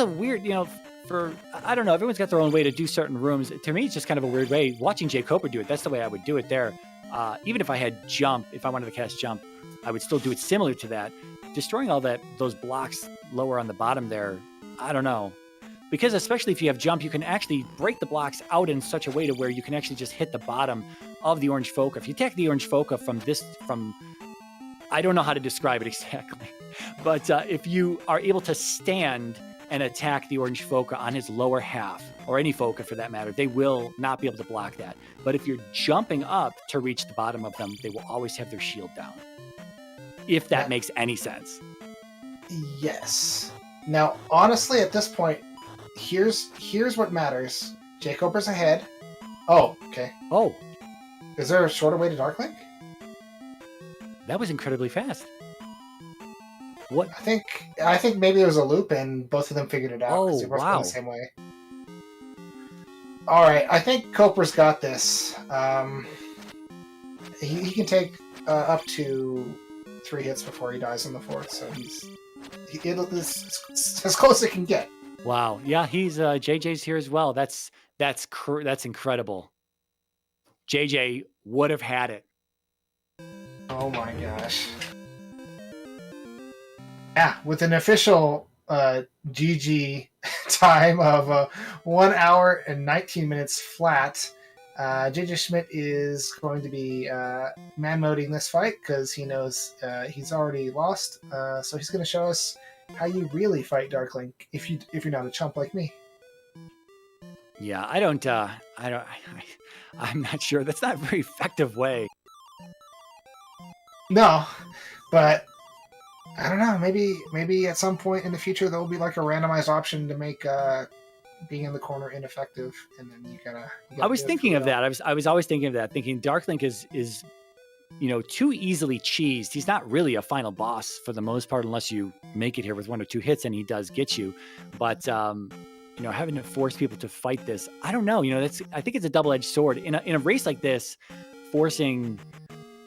weird, I don't know, everyone's got their own way to do certain rooms. To me, it's just kind of a weird way. Watching jkoper do it, that's the way I would do it there. Even if I had jump, if I wanted to cast jump, I would still do it similar to that. Destroying all those blocks lower on the bottom there, I don't know. Because especially if you have jump, you can actually break the blocks out in such a way to where you can actually just hit the bottom of the orange Foca, if you attack the orange Foca from I don't know how to describe it exactly, but if you are able to stand and attack the orange Foca on his lower half, or any Foca for that matter, they will not be able to block that. But if you're jumping up to reach the bottom of them, they will always have their shield down. If that makes any sense.
Yes. Now, honestly, at this point, here's what matters. jkoper's ahead. Oh, okay.
Oh.
Is there a shorter way to Darklink?
That was incredibly fast. What?
I think maybe there was a loop and both of them figured it out because
Oh,
they're both
wow.
going the same way. All right, I think Koper's got this. He can take up to 3 hits before he dies on the 4th, so it's as close as it can get.
Wow. Yeah, he's JJ's here as well. That's incredible. JJ would have had it.
Oh my gosh. Yeah, with an official GG time of 1 hour and 19 minutes flat, JJ Schmidt is going to be man-moding this fight because he knows he's already lost. So he's going to show us how you really fight Darklink if you're not a chump like me.
Yeah, I'm not sure. That's not a very effective way.
No, but I don't know. Maybe at some point in the future there will be like a randomized option to make being in the corner ineffective, and then you gotta
I was thinking of that. I was always thinking of that. Thinking Darklink is too easily cheesed. He's not really a final boss for the most part, unless you make it here with 1 or 2 hits, and he does get you. But having to force people to fight this, I don't know. I think it's a double-edged sword in a race like this, forcing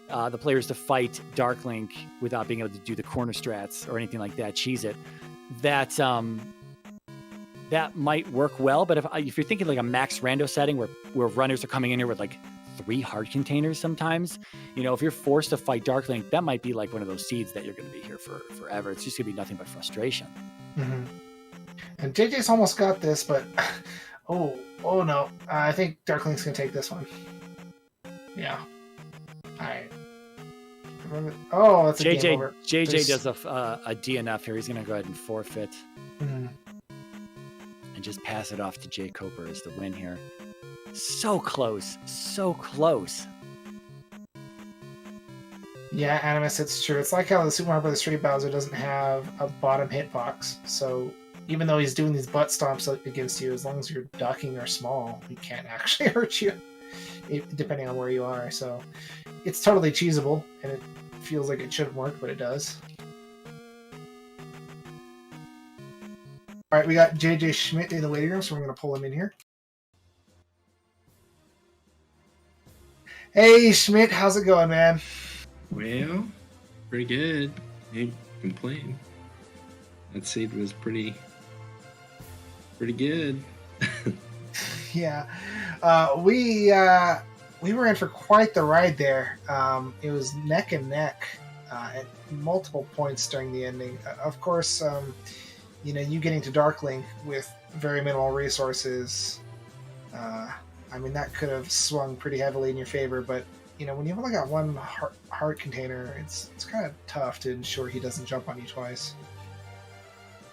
the players to fight Darklink without being able to do the corner strats or anything like that, cheese it. That might work well, but if you're thinking like a max rando setting where runners are coming in here with like 3 hard containers sometimes, if you're forced to fight Darklink, that might be like one of those seeds that you're going to be here for forever. It's just going to be nothing but frustration.
Mm-hmm. And JJ's almost got this, but oh no, I think Darklink's going to take this one. Yeah. All right. Oh, that's a game over.
JJ does a DNF here. He's going to go ahead and forfeit.
Mm-hmm.
And just pass it off to jkoper as the win here. So close. So close.
Yeah, Animus, it's true. It's like how the Super Mario Bros. 3 Bowser doesn't have a bottom hitbox. So even though he's doing these butt stomps against you, as long as you're ducking or small, he can't actually hurt you, depending on where you are. So it's totally cheesable, and it feels like it shouldn't work, but it does. All right, we got JJ Schmidt in the waiting room, so we're going to pull him in here. Hey, Schmidt, how's it going, man?
Well, pretty good. Can't complain. That seed was pretty good.
Yeah, we were in for quite the ride there. It was neck and neck at multiple points during the ending. Of course, you getting to Darklink with very minimal resources, that could have swung pretty heavily in your favor, but when you've only got 1 heart container, it's kind of tough to ensure he doesn't jump on you twice.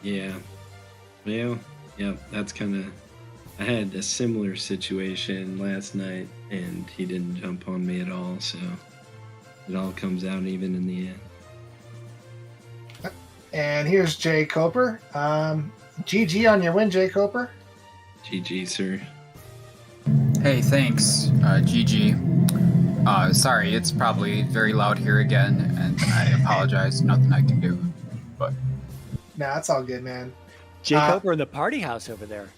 Yeah. Well, yeah, that's kind of... I had a similar situation last night, and he didn't jump on me at all, so it all comes out even in the end.
And here's jkoper. GG on your win, jkoper.
GG, sir.
Hey, thanks, GG. Sorry, it's probably very loud here again, and I apologize. Nothing I can do, but...
Nah, it's all good, man.
jkoper in the party house over there.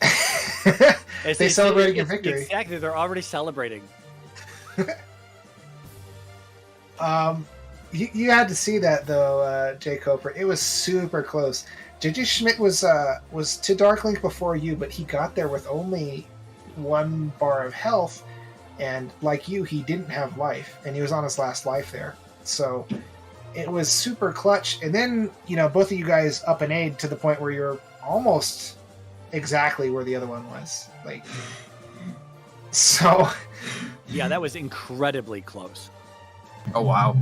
They celebrating your victory.
Exactly, they're already celebrating.
You had to see that though, jkoper. It was super close. JJ Schmidt was to Darklink before you, but he got there with only 1 bar of health, and like you, he didn't have life, and he was on his last life there. So it was super clutch. And then both of you guys up an aid to the point where you're almost exactly where the other one was. So
Yeah, that was incredibly close.
Oh wow.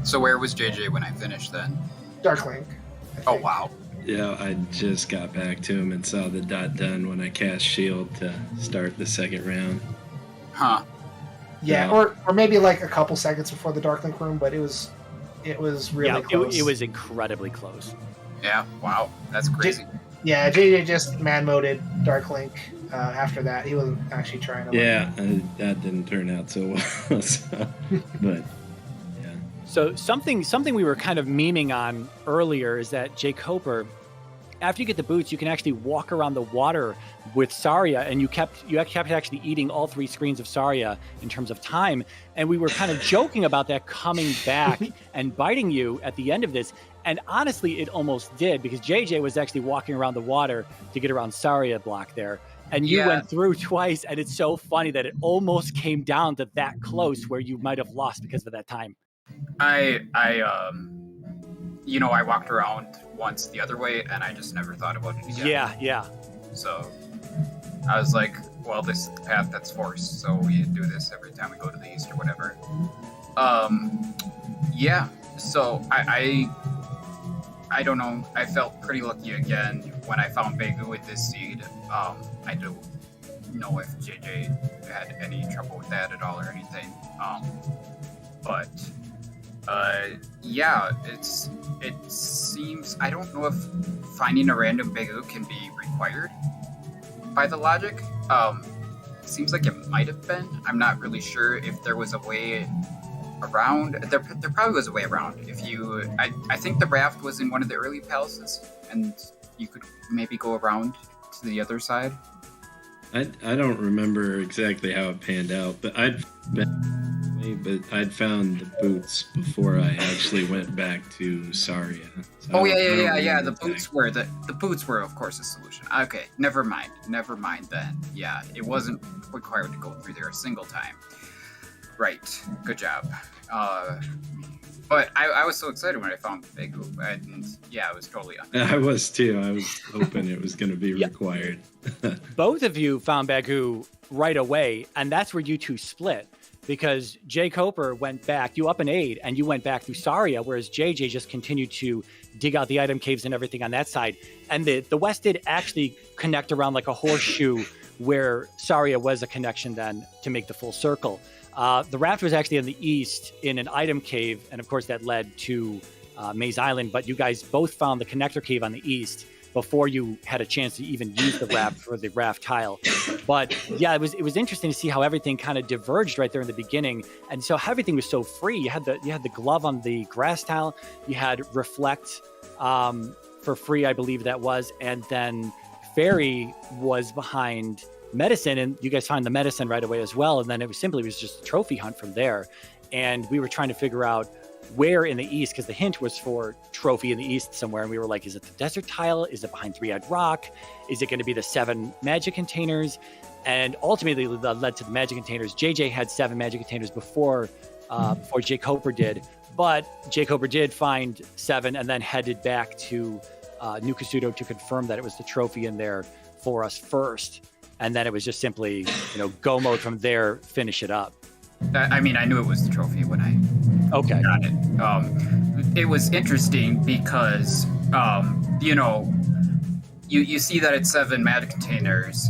So where was JJ when I finished then?
Darklink.
Oh wow.
Yeah, I just got back to him and saw the dot done when I cast shield to start the second round.
Huh.
Yeah, or maybe like a couple seconds before the Darklink room, but it was really close.
It was incredibly close.
Yeah. Wow. That's crazy.
Yeah, JJ just man moded Darklink. After that, he wasn't actually trying to.
Yeah, that didn't turn out so well. But yeah.
So something we were kind of memeing on earlier is that jkoper, after you get the boots, you can actually walk around the water with Saria, and you kept actually eating all 3 screens of Saria in terms of time. And we were kind of joking about that coming back and biting you at the end of this. And honestly, it almost did, because JJ was actually walking around the water to get around Saria block there. And you went through twice, and it's so funny that it almost came down to that close where you might have lost because of that time.
I walked around once the other way, and I just never thought about it again.
Yeah.
So I was like, well, this is the path that's forced, so we do this every time we go to the east or whatever. Yeah. So I don't know. I felt pretty lucky again when I found Begu with this seed. I don't know if JJ had any trouble with that at all or anything. But yeah, it seems, I don't know if finding a random Begu can be required by the logic. It seems like it might have been. I'm not really sure if there was a way around. There probably was a way around. If you, I think the raft was in one of the early palaces, and you could maybe go around to the other side.
I don't remember exactly how it panned out, but I'd found the boots before I actually went back to Saria. So
Yeah. The boots were of course a solution. Okay, never mind then. Yeah, it wasn't required to go through there a single time. Right, good job. But I was so excited when I found Begu, and yeah, it was totally
I was too. I was hoping it was going to be required.
Both of you found Begu right away, and that's where you two split, because jkoper went back, you up an aid, and you went back through Saria, whereas JJ just continued to dig out the item caves and everything on that side. And the West did actually connect around like a horseshoe, where Saria was a connection then to make the full circle. The raft was actually in the east in an item cave, and of course that led to Maze Island, but you guys both found the connector cave on the east before you had a chance to even use the raft for the raft tile. But yeah, it was interesting to see how everything kind of diverged right there in the beginning, and so everything was so free. You had the glove on the grass tile, you had reflect for free, I believe that was, and then Fairy was behind medicine, and you guys find the medicine right away as well. And then it was just a trophy hunt from there. And we were trying to figure out where in the east, because the hint was for trophy in the east somewhere. And we were like, is it the desert tile? Is it behind Three-Eyed Rock? Is it going to be the 7 magic containers? And ultimately that led to the magic containers. JJ had 7 magic containers before jkoper did, but jkoper did find 7 and then headed back to New Kasuto to confirm that it was the trophy in there for us first. And then it was just simply, go mode from there, finish it up.
I mean, I knew it was the trophy when I got it. It was interesting because, you see that it's 7 magic containers,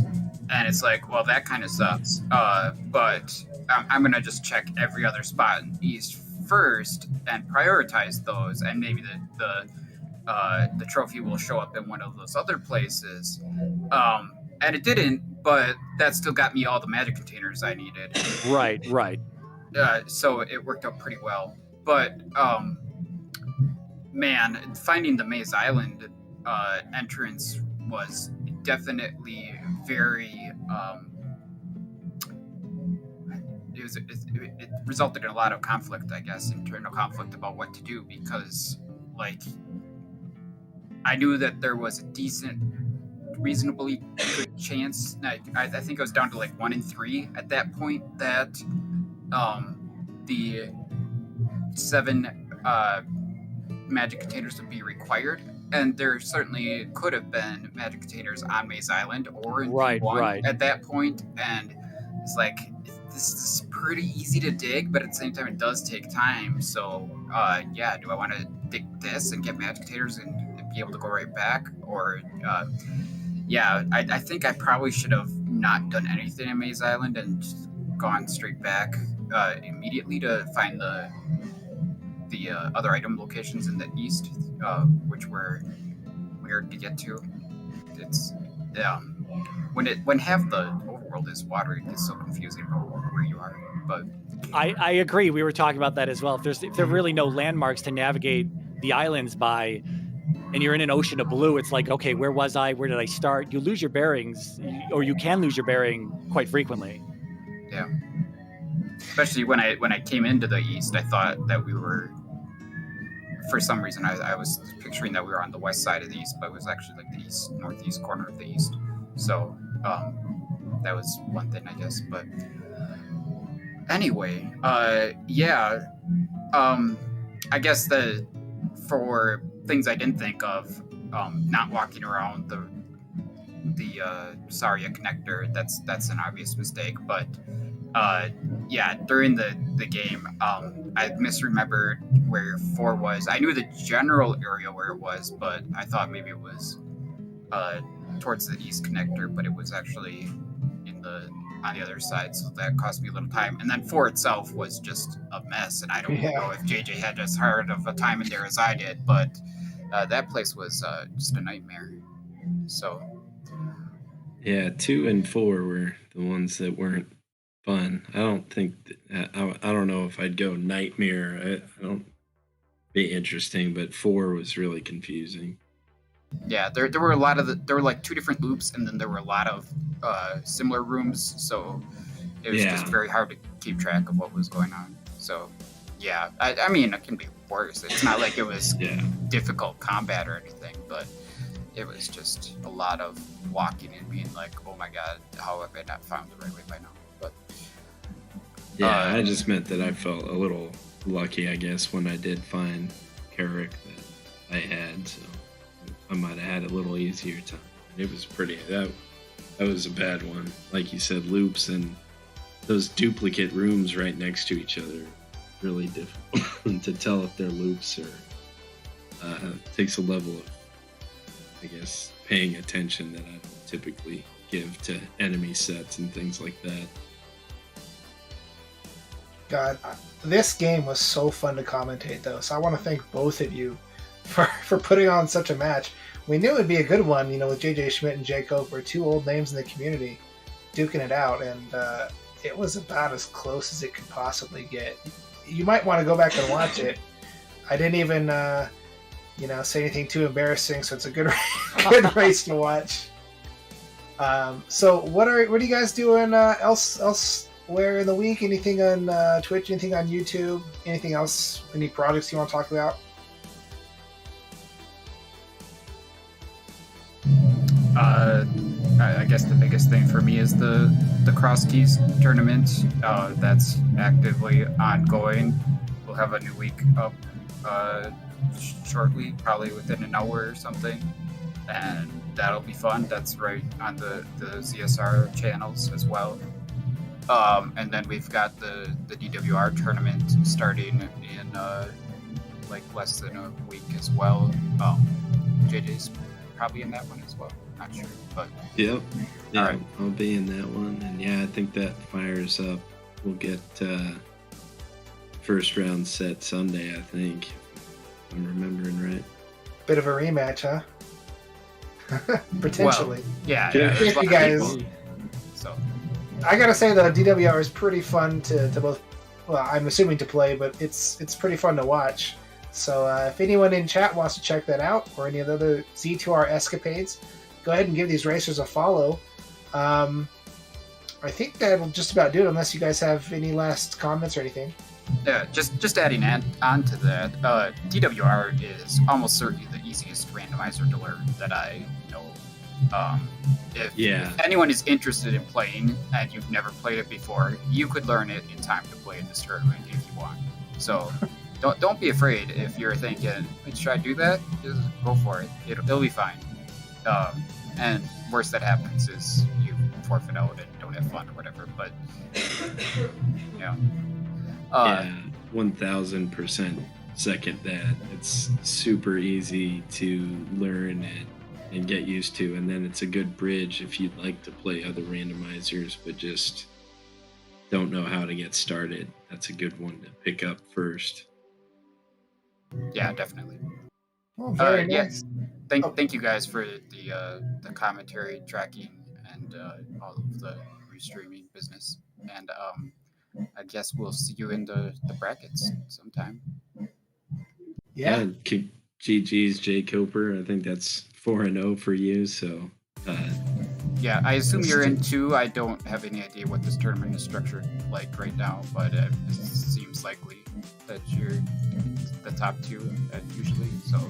and it's like, well, that kind of sucks. But I'm going to just check every other spot in the east first and prioritize those, and maybe the trophy will show up in one of those other places. And it didn't, but that still got me all the magic containers I needed.
Right.
So it worked out pretty well. But, man, finding the Maze Island entrance was definitely very... It resulted in a lot of conflict, I guess, internal conflict about what to do, because, I knew that there was a reasonably good chance. I think it was down to 1 in 3 at that point that the 7 magic containers would be required, and there certainly could have been magic containers on Maze Island or in P1 at that point. And it's this is pretty easy to dig, but at the same time, it does take time. So, yeah, do I want to dig this and get magic taters and be able to go right back? Or, yeah, I think I probably should have not done anything in Maze Island and just gone straight back immediately to find the other item locations in the east, which were weird to get to. It's when half the overworld is water, it's so confusing about where you are. But
I agree. We were talking about that as well. If there are really no landmarks to navigate the islands by, and you're in an ocean of blue, it's like, okay, where was I? Where did I start? You lose your bearings, or you can lose your bearing quite frequently.
Yeah. Especially when I came into the east, I thought that we were, for some reason, I was picturing that we were on the west side of the east, but it was actually like the east, northeast corner of the east. So that was one thing, I guess. But anyway, yeah. I guess for things I didn't think of, not walking around the Saria connector, that's an obvious mistake. But yeah, during the game, I misremembered where 4 was. I knew the general area where it was, but I thought maybe it was towards the east connector, but it was actually on the other side, so that cost me a little time. And then 4 itself was just a mess, and I don't know if JJ had as hard of a time in there as I did, but that place was just a nightmare. So
yeah, 2 and 4 were the ones that weren't fun. I don't think I don't know if I'd go nightmare. I don't be interesting, but 4 was really confusing.
Yeah, there were there were like 2 different loops, and then there were a lot of similar rooms, so it was just very hard to keep track of what was going on. So yeah, I mean, it can be worse. It's not like it was difficult combat or anything, but it was just a lot of walking and being like, oh my god, how have I not found the right way by now? But
yeah, I just meant that I felt a little lucky, I guess, when I did find Carrick that I had, so I might have had a little easier time. It was that was a bad one. Like you said, loops and those duplicate rooms right next to each other, really difficult to tell if they're loops or takes a level of, I guess, paying attention that I don't typically give to enemy sets and things like that.
God, this game was so fun to commentate, though. So I want to thank both of you for putting on such a match. We knew it'd be a good one, with JJ Schmidt and jkoper, 2 old names in the community, duking it out, and it was about as close as it could possibly get. You might want to go back and watch it. I didn't even, say anything too embarrassing, so it's a good race to watch. So what are you guys doing elsewhere in the week? Anything on Twitch? Anything on YouTube? Anything else? Any projects you want to talk about?
I guess the biggest thing for me is the Cross Keys tournament. That's actively ongoing. We'll have a new week up shortly, probably within an hour or something, and that'll be fun. That's right on the ZSR channels as well. And then we've got the DWR tournament starting in like less than a week as well. JJ's probably in that one as well. Not sure, but
yep. Yeah,
right.
I'll be in that one, and yeah, I think that fires up. We'll get first round set Sunday, I think, if I'm remembering right.
Bit of a rematch, huh? Potentially.
Well, yeah.
If you guys.
So
I gotta say the DWR is pretty fun to both. Well, I'm assuming to play, but it's pretty fun to watch. So if anyone in chat wants to check that out, or any of the other Z2R escapades, go ahead and give these racers a follow. I think that'll just about do it, unless you guys have any last comments or anything.
Yeah, just adding on to that, DWR is almost certainly the easiest randomizer to learn that I know. If anyone is interested in playing and you've never played it before, you could learn it in time to play in this tournament if you want. So don't be afraid if you're thinking, should I do that? Just go for it. It'll be fine. And worst that happens is you forfeit out and don't have fun or whatever. But yeah,
Yeah, 1000% second that. It's super easy to learn and get used to, and then it's a good bridge if you'd like to play other randomizers but just don't know how to get started. That's a good one to pick up first.
yeah, definitely.
Well, very
Yeah.
nice.
Thank you guys for the commentary, tracking, and all of the restreaming business. And I guess we'll see you in the brackets sometime.
Yeah.
GG's jkoper. I think that's 4-0 for you. So
Yeah, I assume you're in too. I don't have any idea what this tournament is structured like right now, but it seems likely that you're the top two usually. So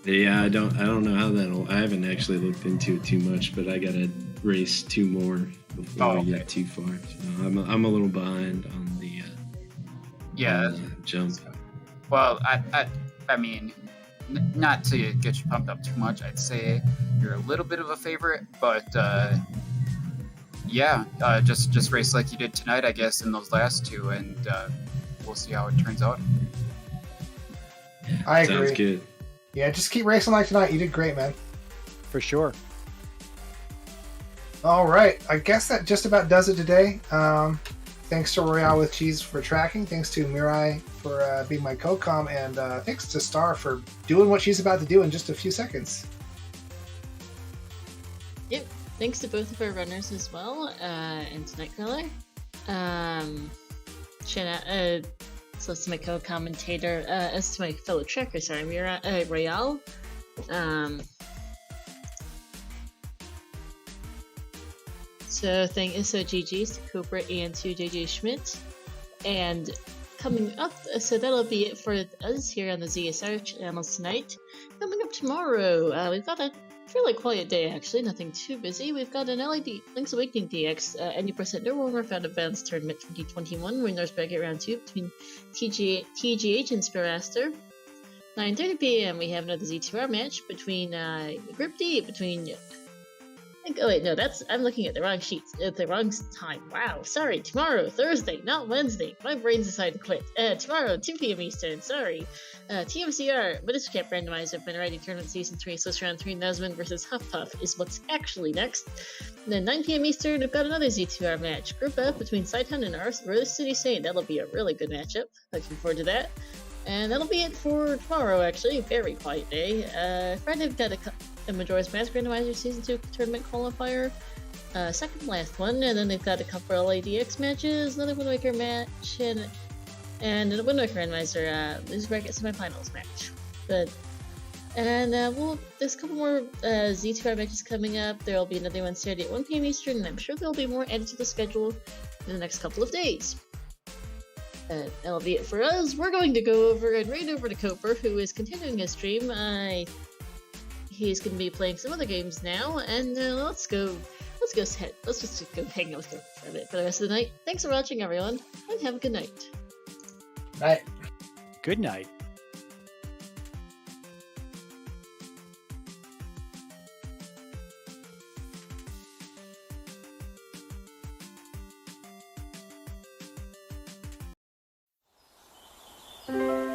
yeah, I don't know how that'll. I haven't actually looked into it too much, but I gotta race 2 more before we get too far. So I'm a little behind on the jump.
Well, I mean, not to get you pumped up too much, I'd say you're a little bit of a favorite, but yeah, just race like you did tonight, I guess, in those last 2, and we'll see how it turns out.
Yeah,
I agree.
Sounds good.
Yeah, just keep racing like tonight. You did great, man.
For sure.
All right, I guess that just about does it today. Thanks to Royale with Cheese for tracking. Thanks to Mirai for being my co-com, and thanks to Star for doing what she's about to do in just a few seconds.
Yep. Thanks to both of our runners as well, and to Nightcrawler. Shout out so to my co-commentator, as to my fellow tracker, sorry, Royale. So GG's to Cooper and to JJ Schmidt. And coming up, so that'll be it for us here on the ZSR channel tonight. Coming up tomorrow, we've got a fairly quiet day actually, nothing too busy. We've got an LED Link's Awakening DX, 90% no warmer found Advanced Tournament 2021, winners bracket round 2 between TGH and Spiraster. 9:30 p.m. we have another Z2R match between Group D between. Oh wait, no, I'm looking at the wrong sheet. At the wrong time. Wow, sorry. Tomorrow, Thursday, not Wednesday. My brain's decided to quit. Tomorrow, 2 p.m. Eastern. Sorry. TMCR, Miniature Cap Randomizer Variety Tournament Season 3, Swiss Round 3, Nazman versus Huffpuff is what's actually next. And then 9 p.m. Eastern, we've got another Z2R match. Group F between Sidetown and Rose City Saint. That'll be a really good matchup. Looking forward to that. And that'll be it for tomorrow, actually. Very quiet day. Friday, we've got a Majora's Mask Randomizer Season 2 Tournament Qualifier. Second last one, and then they've got a couple LADX matches, another Wind Waker match, and a Wind Waker Randomizer Loser Bracket Semifinals match. There's a couple more Z2R matches coming up. There'll be another one Saturday at 1 p.m. Eastern, and I'm sure there'll be more added to the schedule in the next couple of days. That'll be it for us. We're going to go over and right over to Coper, who is continuing his stream. He's going to be playing some other games now, and let's just go hang out with Coper for a bit for the rest of the night. Thanks for watching, everyone, and have a good night.
Night.
Good night.
Thank you.